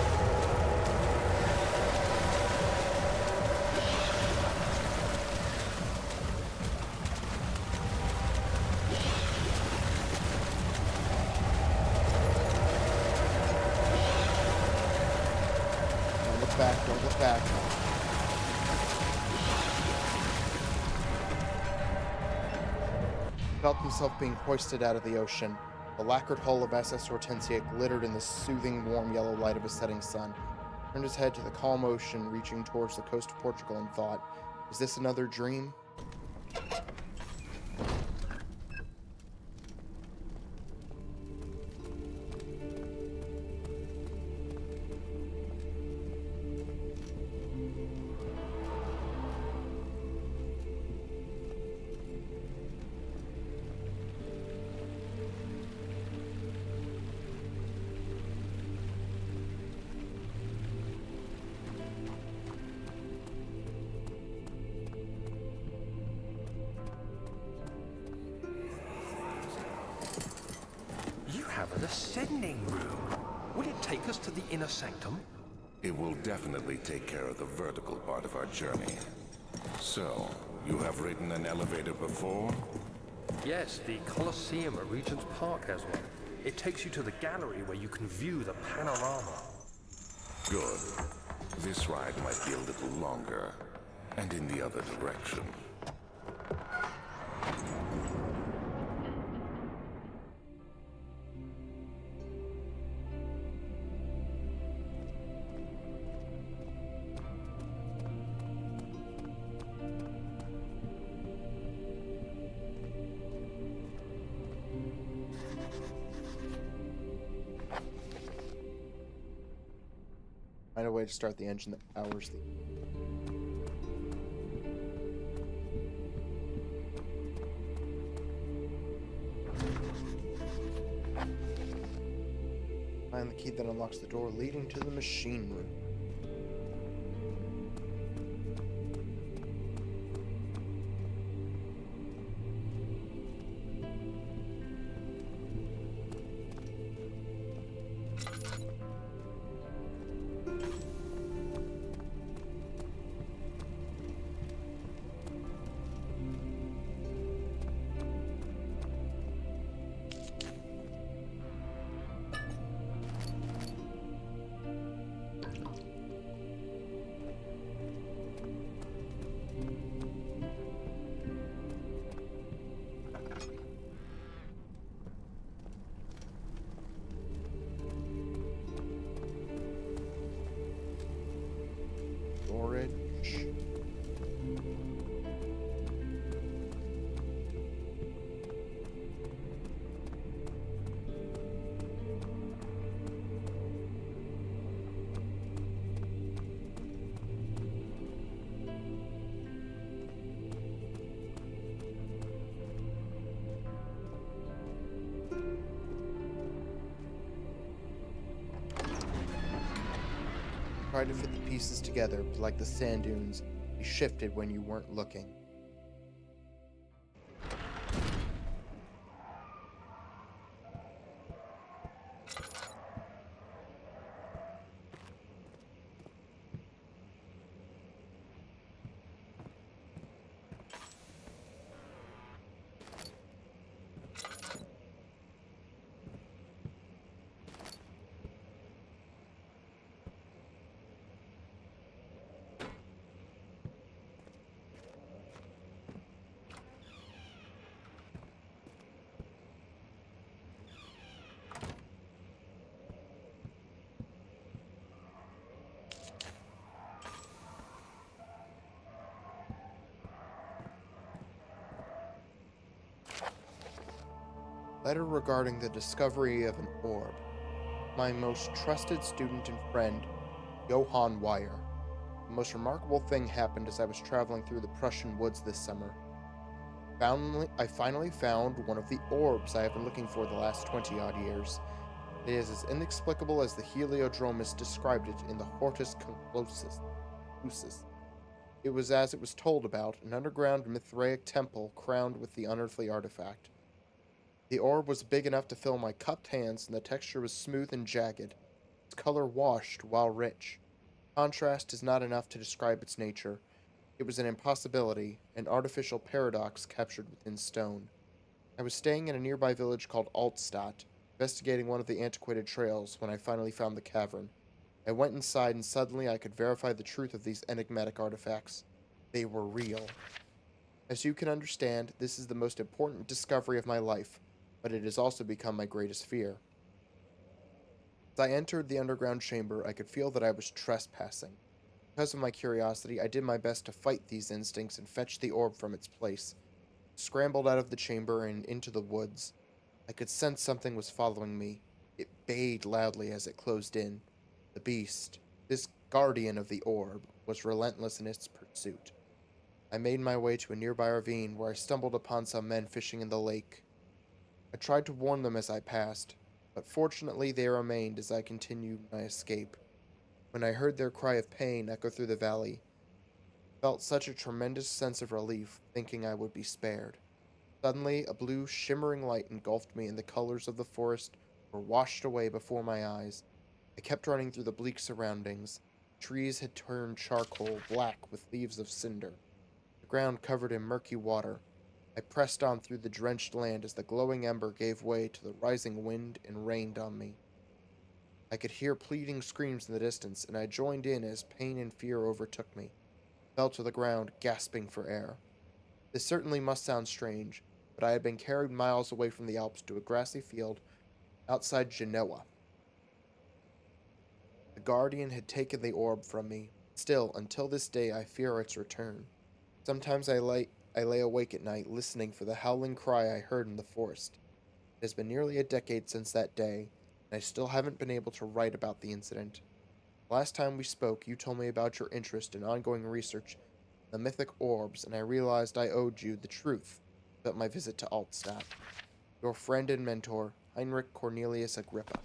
Don't look back, don't look back. Felt himself being hoisted out of the ocean. The lacquered hull of SS Hortensia glittered in the soothing, warm yellow light of a setting sun. Turned his head to the calm ocean reaching towards the coast of Portugal and thought, is this another dream? You have an ascending room. Will it take us to the inner sanctum? It will definitely take care of the vertical part of our journey. So, you have ridden an elevator before? Yes, the Colosseum at Regent's Park has one. It takes you to the gallery where you can view the panorama. Good. This ride might be a little longer, and in the other direction. Find a way to start the engine that powers the... Find the key that unlocks the door leading to the machine room. Storage. Tried to fit the pieces together, but like the sand dunes, they shifted when you weren't looking. Letter regarding the discovery of an orb. My most trusted student and friend, Johann Weyer. The most remarkable thing happened as I was traveling through the Prussian woods this summer. I finally found one of the orbs I have been looking for the last 20-odd years. It is as inexplicable as the Heliodromus described it in the Hortus Conclusus. It was as it was told about, an underground Mithraic temple crowned with the unearthly artifact. The orb was big enough to fill my cupped hands, and the texture was smooth and jagged, its color washed while rich. Contrast is not enough to describe its nature. It was an impossibility, an artificial paradox captured within stone. I was staying in a nearby village called Altstadt, investigating one of the antiquated trails when I finally found the cavern. I went inside and suddenly I could verify the truth of these enigmatic artifacts. They were real. As you can understand, this is the most important discovery of my life, but it has also become my greatest fear. As I entered the underground chamber, I could feel that I was trespassing. Because of my curiosity, I did my best to fight these instincts and fetch the orb from its place. I scrambled out of the chamber and into the woods. I could sense something was following me. It bayed loudly as it closed in. The beast, this guardian of the orb, was relentless in its pursuit. I made my way to a nearby ravine where I stumbled upon some men fishing in the lake. I tried to warn them as I passed, but fortunately they remained as I continued my escape. When I heard their cry of pain echo through the valley, I felt such a tremendous sense of relief, thinking I would be spared. Suddenly, a blue, shimmering light engulfed me, and the colors of the forest were washed away before my eyes. I kept running through the bleak surroundings. Trees had turned charcoal black with leaves of cinder, the ground covered in murky water. I pressed on through the drenched land as the glowing ember gave way to the rising wind and rained on me. I could hear pleading screams in the distance, and I joined in as pain and fear overtook me. I fell to the ground, gasping for air. This certainly must sound strange, but I had been carried miles away from the Alps to a grassy field outside Genoa. The guardian had taken the orb from me. Still, until this day, I fear its return. Sometimes I lay awake at night, listening for the howling cry I heard in the forest. It has been nearly a decade since that day, and I still haven't been able to write about the incident. Last time we spoke, you told me about your interest in ongoing research in the mythic orbs, and I realized I owed you the truth about my visit to Altstadt. Your friend and mentor, Heinrich Cornelius Agrippa.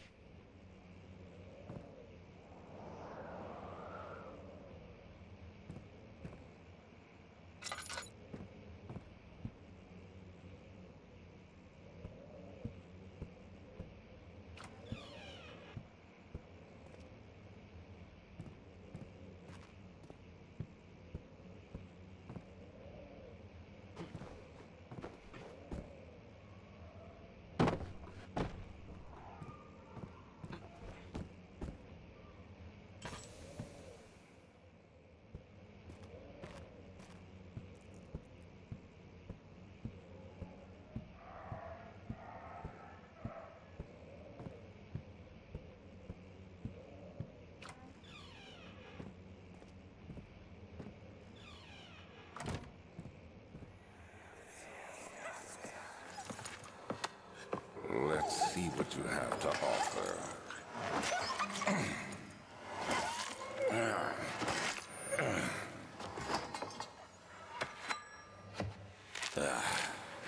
Let's see what you have to offer.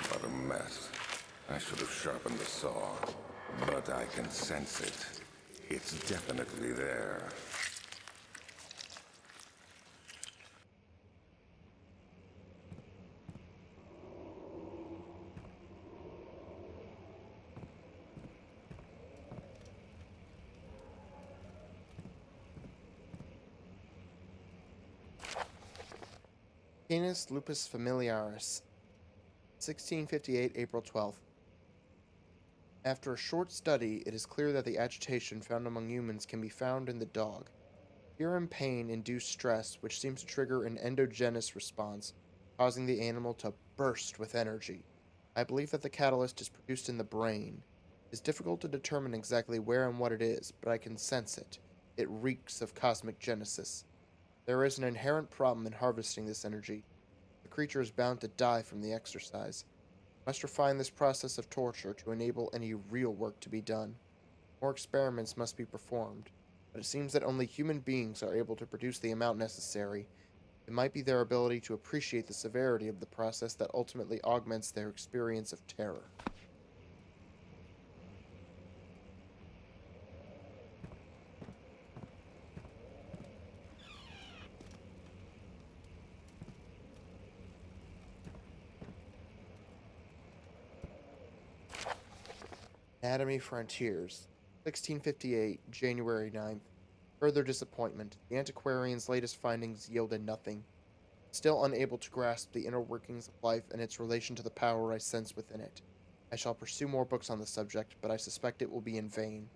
What a mess. I should have sharpened the saw, but I can sense it. It's definitely there. Canis lupus familiaris, 1658, April 12th. After a short study, it is clear that the agitation found among humans can be found in the dog. Fear and pain induce stress, which seems to trigger an endogenous response, causing the animal to burst with energy. I believe that the catalyst is produced in the brain. It is difficult to determine exactly where and what it is, but I can sense it. It reeks of cosmic genesis. There is an inherent problem in harvesting this energy. The creature is bound to die from the exercise. Must refine this process of torture to enable any real work to be done. More experiments must be performed, but it seems that only human beings are able to produce the amount necessary. It might be their ability to appreciate the severity of the process that ultimately augments their experience of terror. Anatomy Frontiers, 1658, January 9th. Further disappointment. The antiquarian's latest findings yielded nothing. Still unable to grasp the inner workings of life and its relation to the power I sense within it. I shall pursue more books on the subject, but I suspect it will be in vain.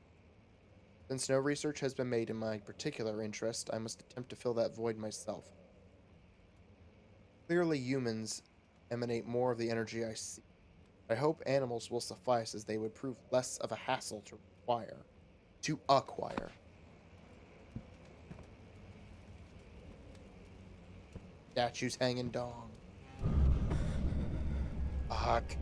Since no research has been made in my particular interest, I must attempt to fill that void myself. Clearly, humans emanate more of the energy I see. I hope animals will suffice, as they would prove less of a hassle to require. To acquire. Statues hanging dong. Fuck.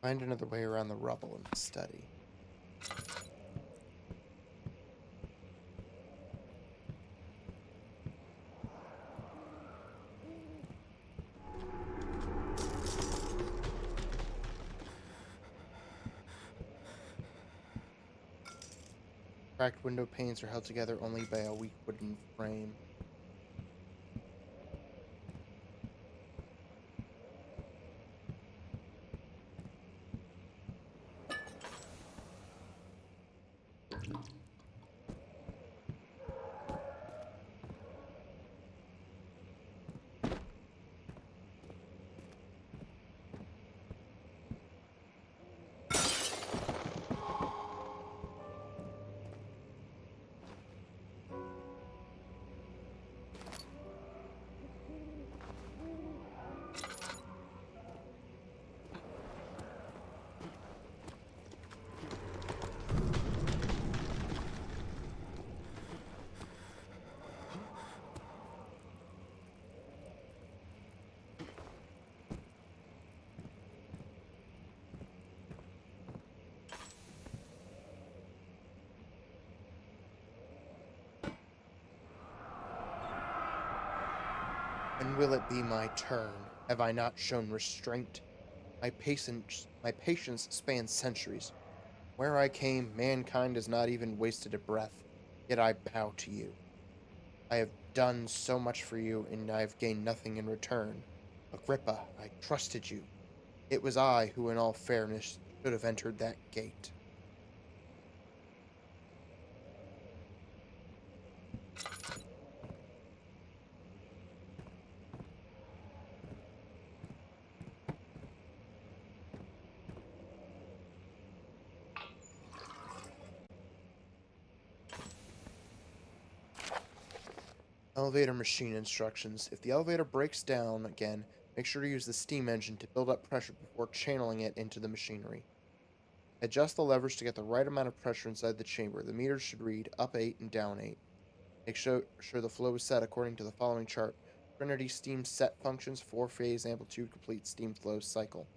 Find another way around the rubble in the study. Cracked window panes are held together only by a weak wooden frame. When will it be my turn? Have I not shown restraint? My patience spans centuries. Where I came, mankind has not even wasted a breath. Yet I bow to you. I have done so much for you, and I have gained nothing in return. Agrippa, I trusted you. It was I who, in all fairness, should have entered that gate. Elevator machine instructions. If the elevator breaks down again, make sure to use the steam engine to build up pressure before channeling it into the machinery. Adjust the levers to get the right amount of pressure inside the chamber. The meters should read up 8 and down 8. Make sure the flow is set according to the following chart. Trinity steam set functions 4-phase amplitude complete steam flow cycle.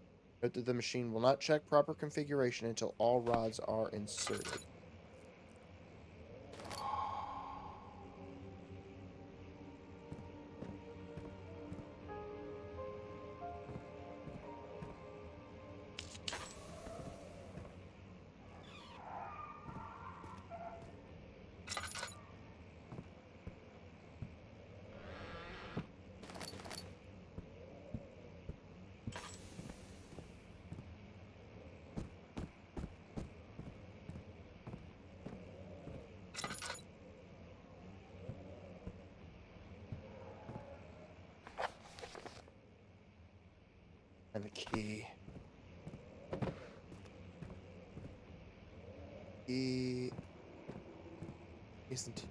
Note that the machine will not check proper configuration until all rods are inserted. And the key. Key isn't.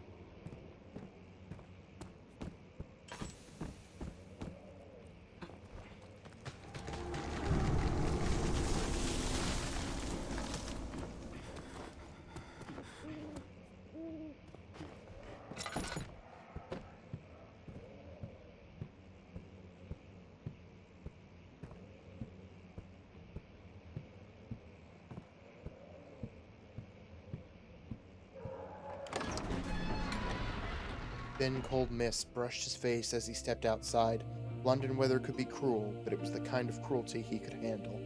Thin, cold mist brushed his face as he stepped outside. London weather could be cruel, but it was the kind of cruelty he could handle.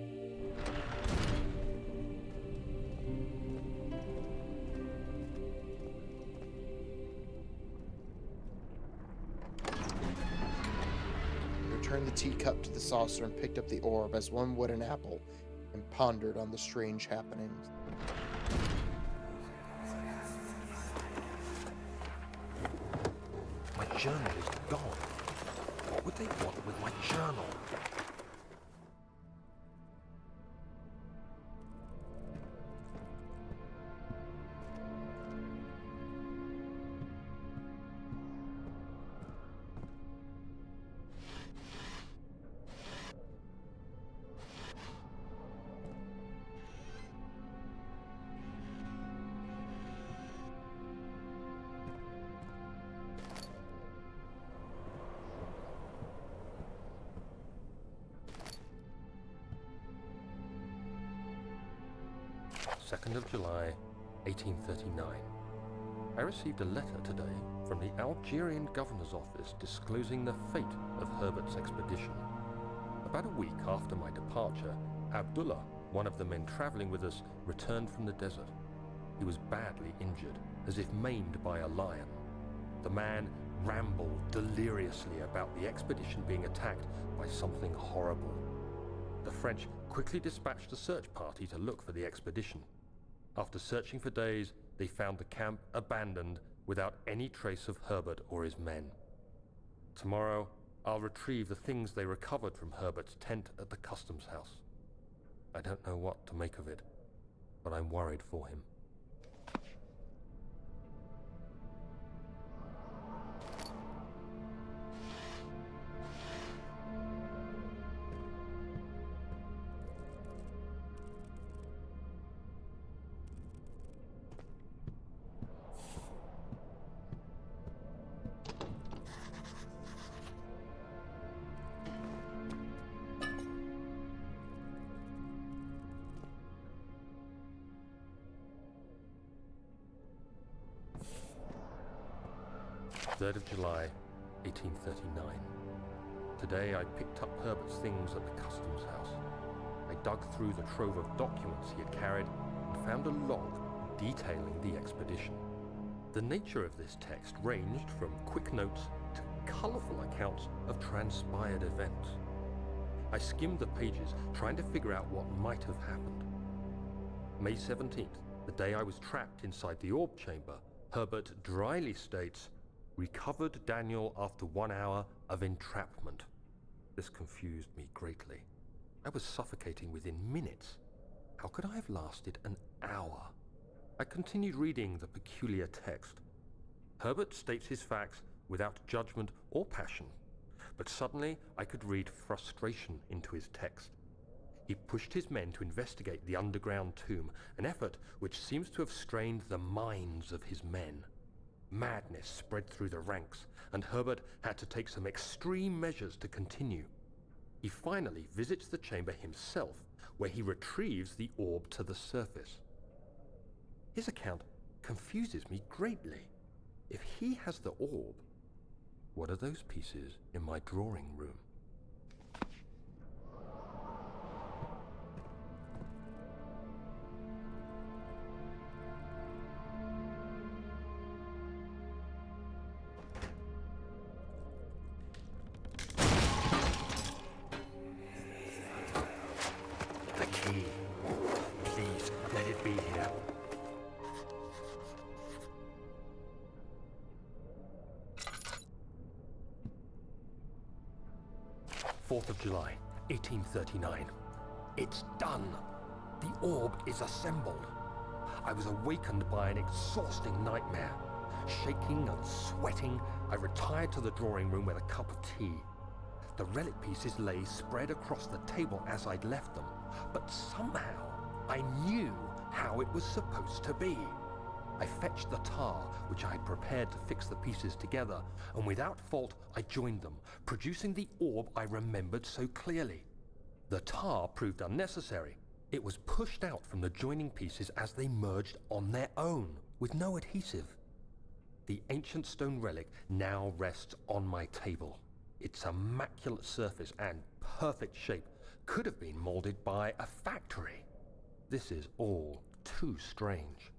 He returned the teacup to the saucer and picked up the orb as one would an apple, and pondered on the strange happenings. My journal is gone. What would they want with my journal? July 1839. I received a letter today from the Algerian governor's office disclosing the fate of Herbert's expedition. About a week after my departure, Abdullah, one of the men traveling with us, returned from the desert. He was badly injured, as if maimed by a lion. The man rambled deliriously about the expedition being attacked by something horrible. The French quickly dispatched a search party to look for the expedition. After searching for days, they found the camp abandoned without any trace of Herbert or his men. Tomorrow, I'll retrieve the things they recovered from Herbert's tent at the customs house. I don't know what to make of it, but I'm worried for him. July 1839. Today I picked up Herbert's things at the customs house. I dug through the trove of documents he had carried and found a log detailing the expedition. The nature of this text ranged from quick notes to colourful accounts of transpired events. I skimmed the pages, trying to figure out what might have happened. May 17th, the day I was trapped inside the orb chamber, Herbert dryly states, "Recovered Daniel after 1 hour of entrapment." This confused me greatly. I was suffocating within minutes. How could I have lasted an hour? I continued reading the peculiar text. Herbert states his facts without judgment or passion, but suddenly I could read frustration into his text. He pushed his men to investigate the underground tomb, an effort which seems to have strained the minds of his men. Madness spread through the ranks, and Herbert had to take some extreme measures to continue. He finally visits the chamber himself, where he retrieves the orb to the surface. His account confuses me greatly. If he has the orb, what are those pieces in my drawing room? The key. Please, let it be here. 4th of July, 1839. It's done. The orb is assembled. I was awakened by an exhausting nightmare. Shaking and sweating, I retired to the drawing room with a cup of tea. The relic pieces lay spread across the table as I'd left them, but somehow I knew how it was supposed to be. I fetched the tar, which I had prepared to fix the pieces together, and without fault I joined them, producing the orb I remembered so clearly. The tar proved unnecessary. It was pushed out from the joining pieces as they merged on their own, with no adhesive. The ancient stone relic now rests on my table. Its immaculate surface and perfect shape could have been molded by a factory. This is all too strange.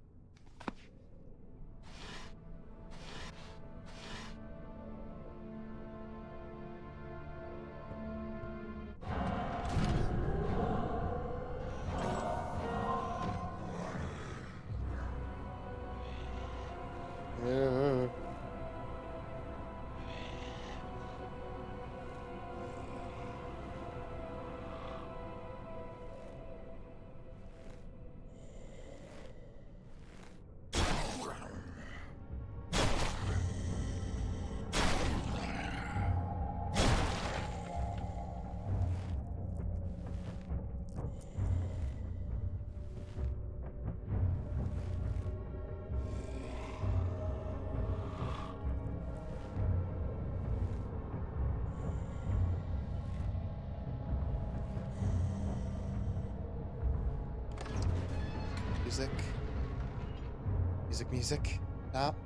Music. Music, music. Stop.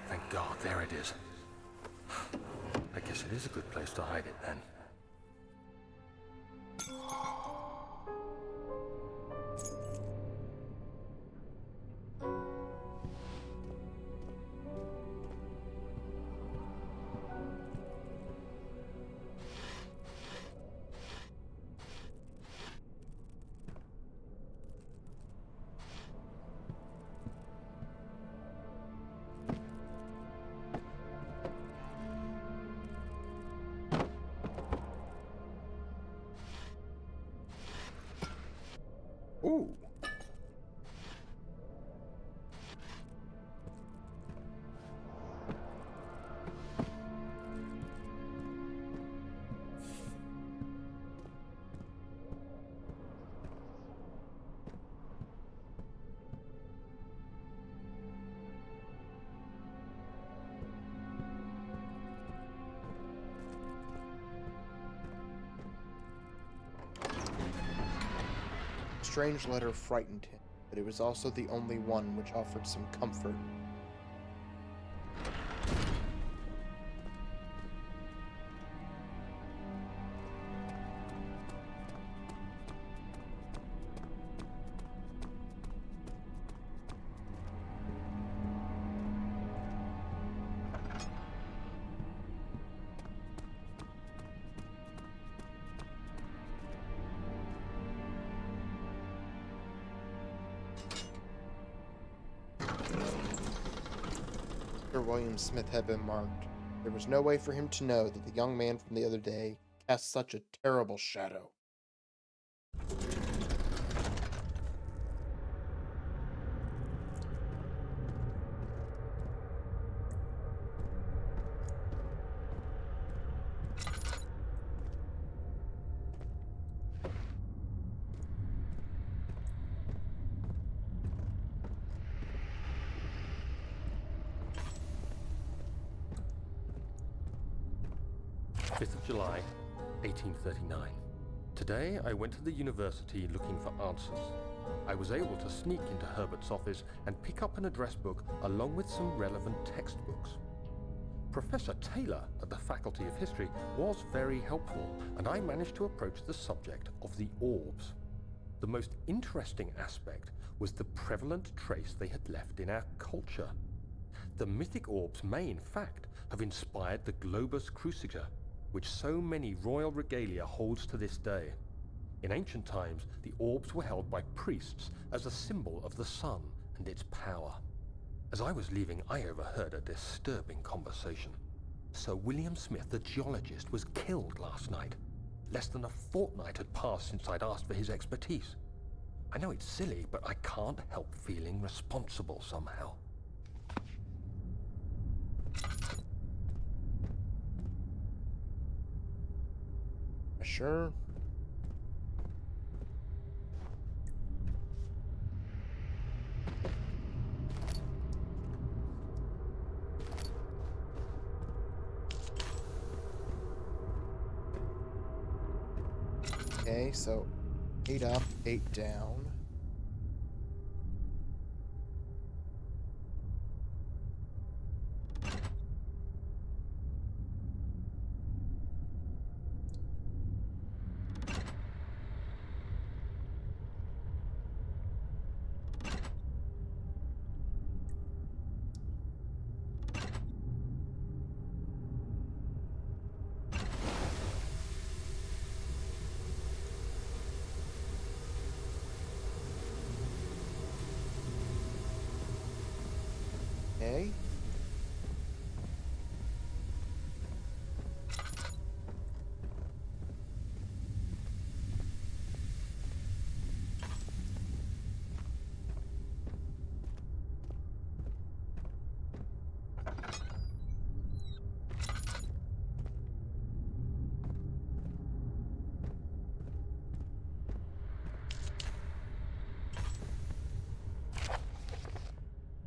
Thank God, there it is. I guess it is a good place to hide it then. Ooh. Strange letter frightened him, but it was also the only one which offered some comfort. Sir William Smith had been marked. There was no way for him to know that the young man from the other day cast such a terrible shadow. July 1839. Today, I went to the university looking for answers. I was able to sneak into Herbert's office and pick up an address book along with some relevant textbooks. Professor Taylor at the Faculty of History was very helpful, and I managed to approach the subject of the orbs. The most interesting aspect was the prevalent trace they had left in our culture. The mythic orbs may, in fact, have inspired the globus cruciger, which so many royal regalia holds to this day. In ancient times, the orbs were held by priests as a symbol of the sun and its power. As I was leaving, I overheard a disturbing conversation. Sir William Smith, the geologist, was killed last night. Less than a fortnight had passed since I'd asked for his expertise. I know it's silly, but I can't help feeling responsible somehow. Sure. Okay, so 8 up, 8 down. Okay.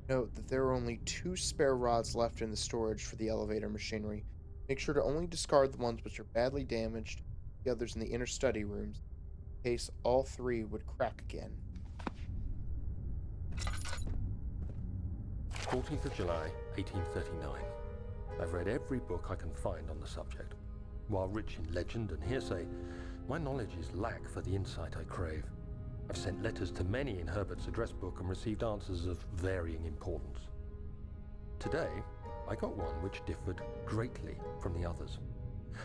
Note that there are only 2 spare rods left in the storage for the elevator machinery. Make sure to only discard the ones which are badly damaged, the others in the inner study rooms, in case all 3 would crack again. 14th of July, 1839. I've read every book I can find on the subject. While rich in legend and hearsay, my knowledge is lack for the insight I crave. I've sent letters to many in Herbert's address book and received answers of varying importance. Today, I got one which differed greatly from the others.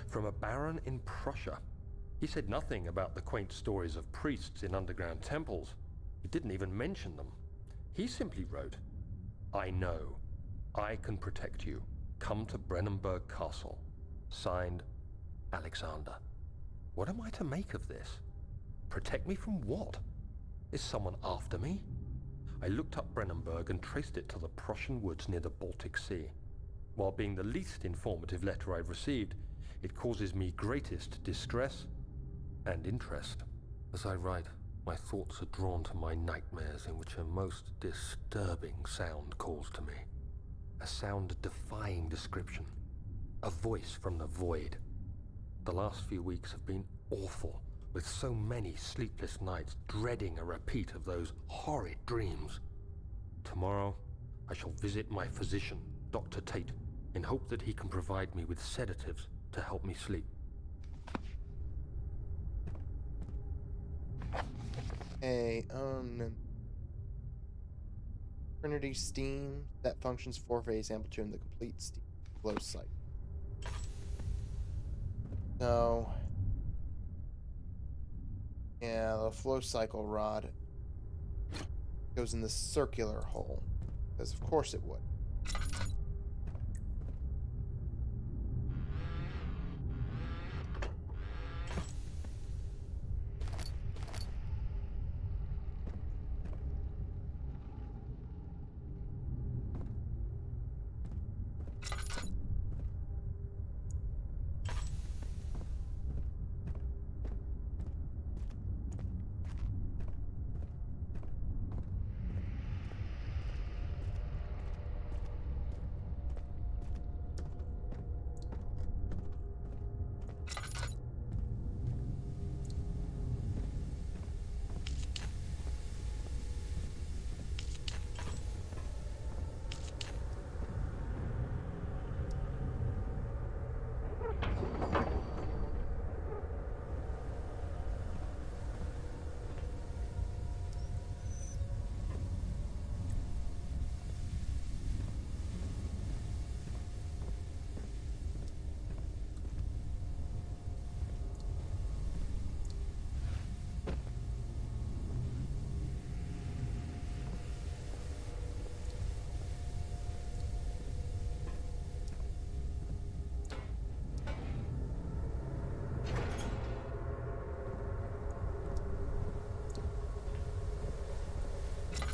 From a baron in Prussia. He said nothing about the quaint stories of priests in underground temples. He didn't even mention them. He simply wrote, "I know. I can protect you. Come to Brennenburg Castle. Signed, Alexander." What am I to make of this? Protect me from what? Is someone after me? I looked up Brennenburg and traced it to the Prussian woods near the Baltic Sea. While being the least informative letter I've received, it causes me greatest distress and interest. As I write, my thoughts are drawn to my nightmares in which a most disturbing sound calls to me. A sound defying description. A voice from the void. The last few weeks have been awful, with so many sleepless nights dreading a repeat of those horrid dreams. Tomorrow, I shall visit my physician, Dr. Tate, in hope that he can provide me with sedatives to help me sleep. Hey, Trinity Steam, that functions 4-phase amplitude in the complete steam flow cycle. So, yeah, the flow cycle rod goes in the circular hole, because of course it would.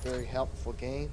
Very helpful game.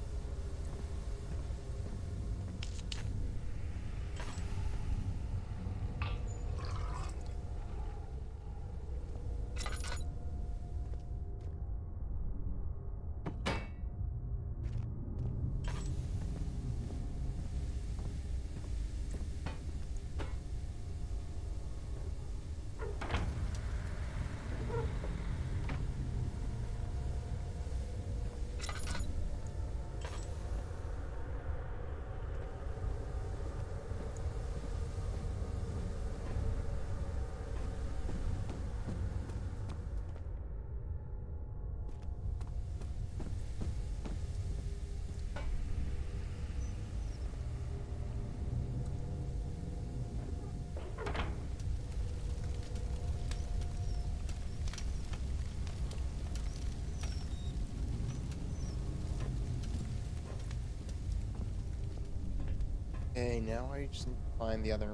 Okay, now I just need to find the other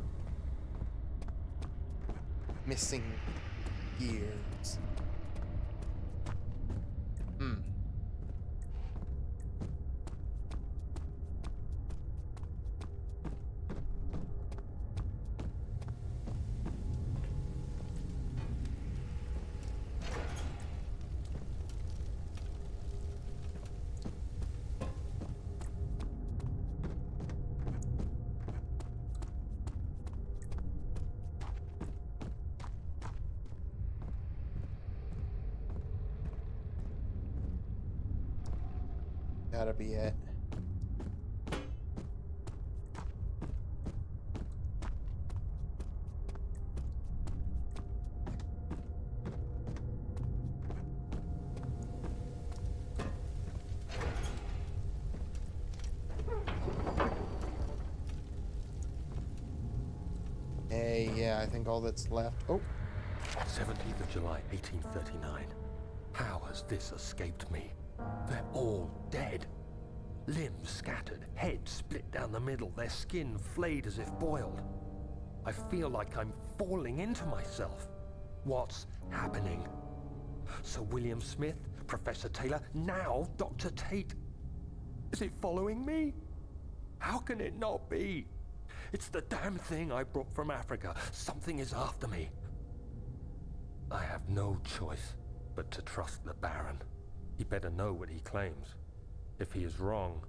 missing gears. Gotta be it. Hey, yeah, I think all that's left. Oh, 17th of July, 1839. How has this escaped me? They're all dead. Limbs scattered, heads split down the middle, their skin flayed as if boiled. I feel like I'm falling into myself. What's happening? Sir William Smith, Professor Taylor, now Dr. Tate. Is it following me? How can it not be? It's the damn thing I brought from Africa. Something is after me. I have no choice but to trust the Baron. He better know what he claims. If he is wrong,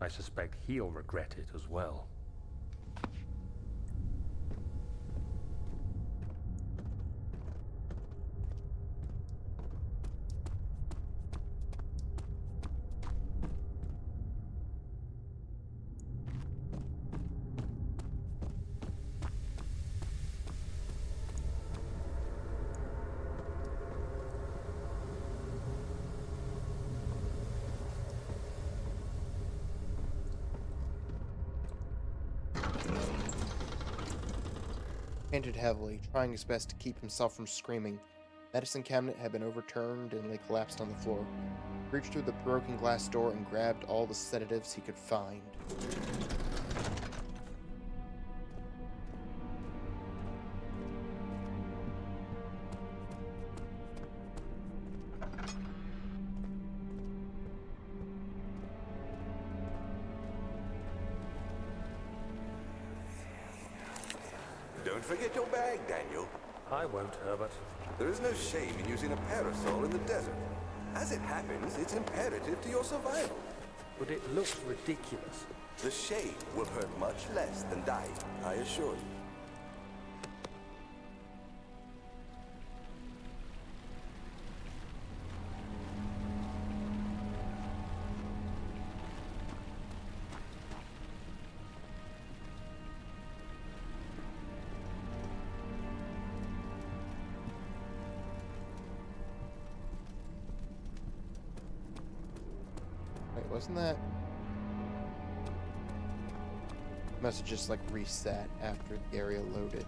I suspect he'll regret it as well. panted heavily, trying his best to keep himself from screaming. The medicine cabinet had been overturned and lay collapsed on the floor. He reached through the broken glass door and grabbed all the sedatives he could find. Don't forget your bag, Daniel. I won't, Herbert. There is no shame in using a parasol in the desert. As it happens, it's imperative to your survival. But it looks ridiculous. The shade will hurt much less than dying, I assure you. Wait, wasn't that... Must have just, like, reset after the area loaded.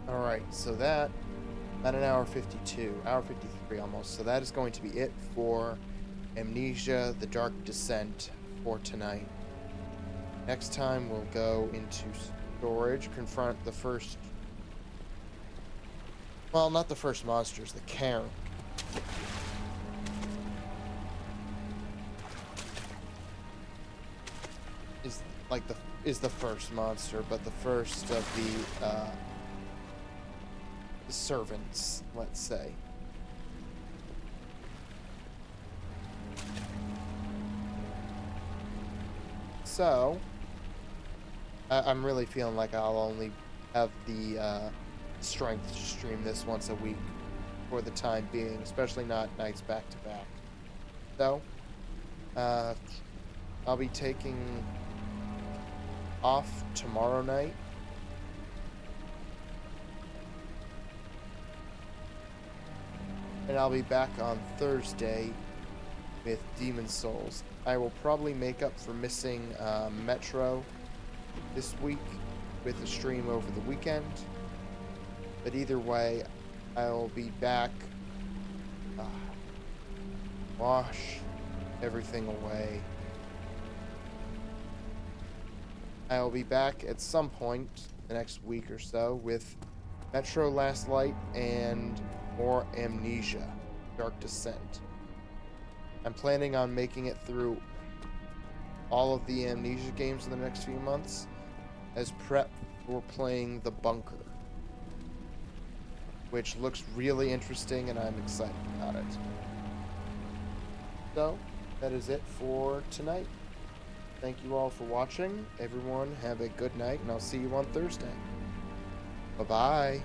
Alright, so that... About an hour 52. Hour 53 almost. So that is going to be it for Amnesia, The Dark Descent for tonight. Next time we'll go into storage, confront the first... Well, not the first monsters, the Cairn. Is the first monster, but the first of the servants, let's say. So, I'm really feeling like I'll only have the strength to stream this once a week for the time being, especially not nights back to back. So, I'll be taking off tomorrow night. And I'll be back on Thursday with Demon Souls. I will probably make up for missing Metro this week with a stream over the weekend. But either way, I'll be back. Wash everything away. I'll be back at some point the next week or so with Metro Last Light and more Amnesia, Dark Descent. I'm planning on making it through all of the Amnesia games in the next few months as prep for playing The Bunker, which looks really interesting and I'm excited about it. So, that is it for tonight. Thank you all for watching. Everyone have a good night and I'll see you on Thursday. Bye-bye.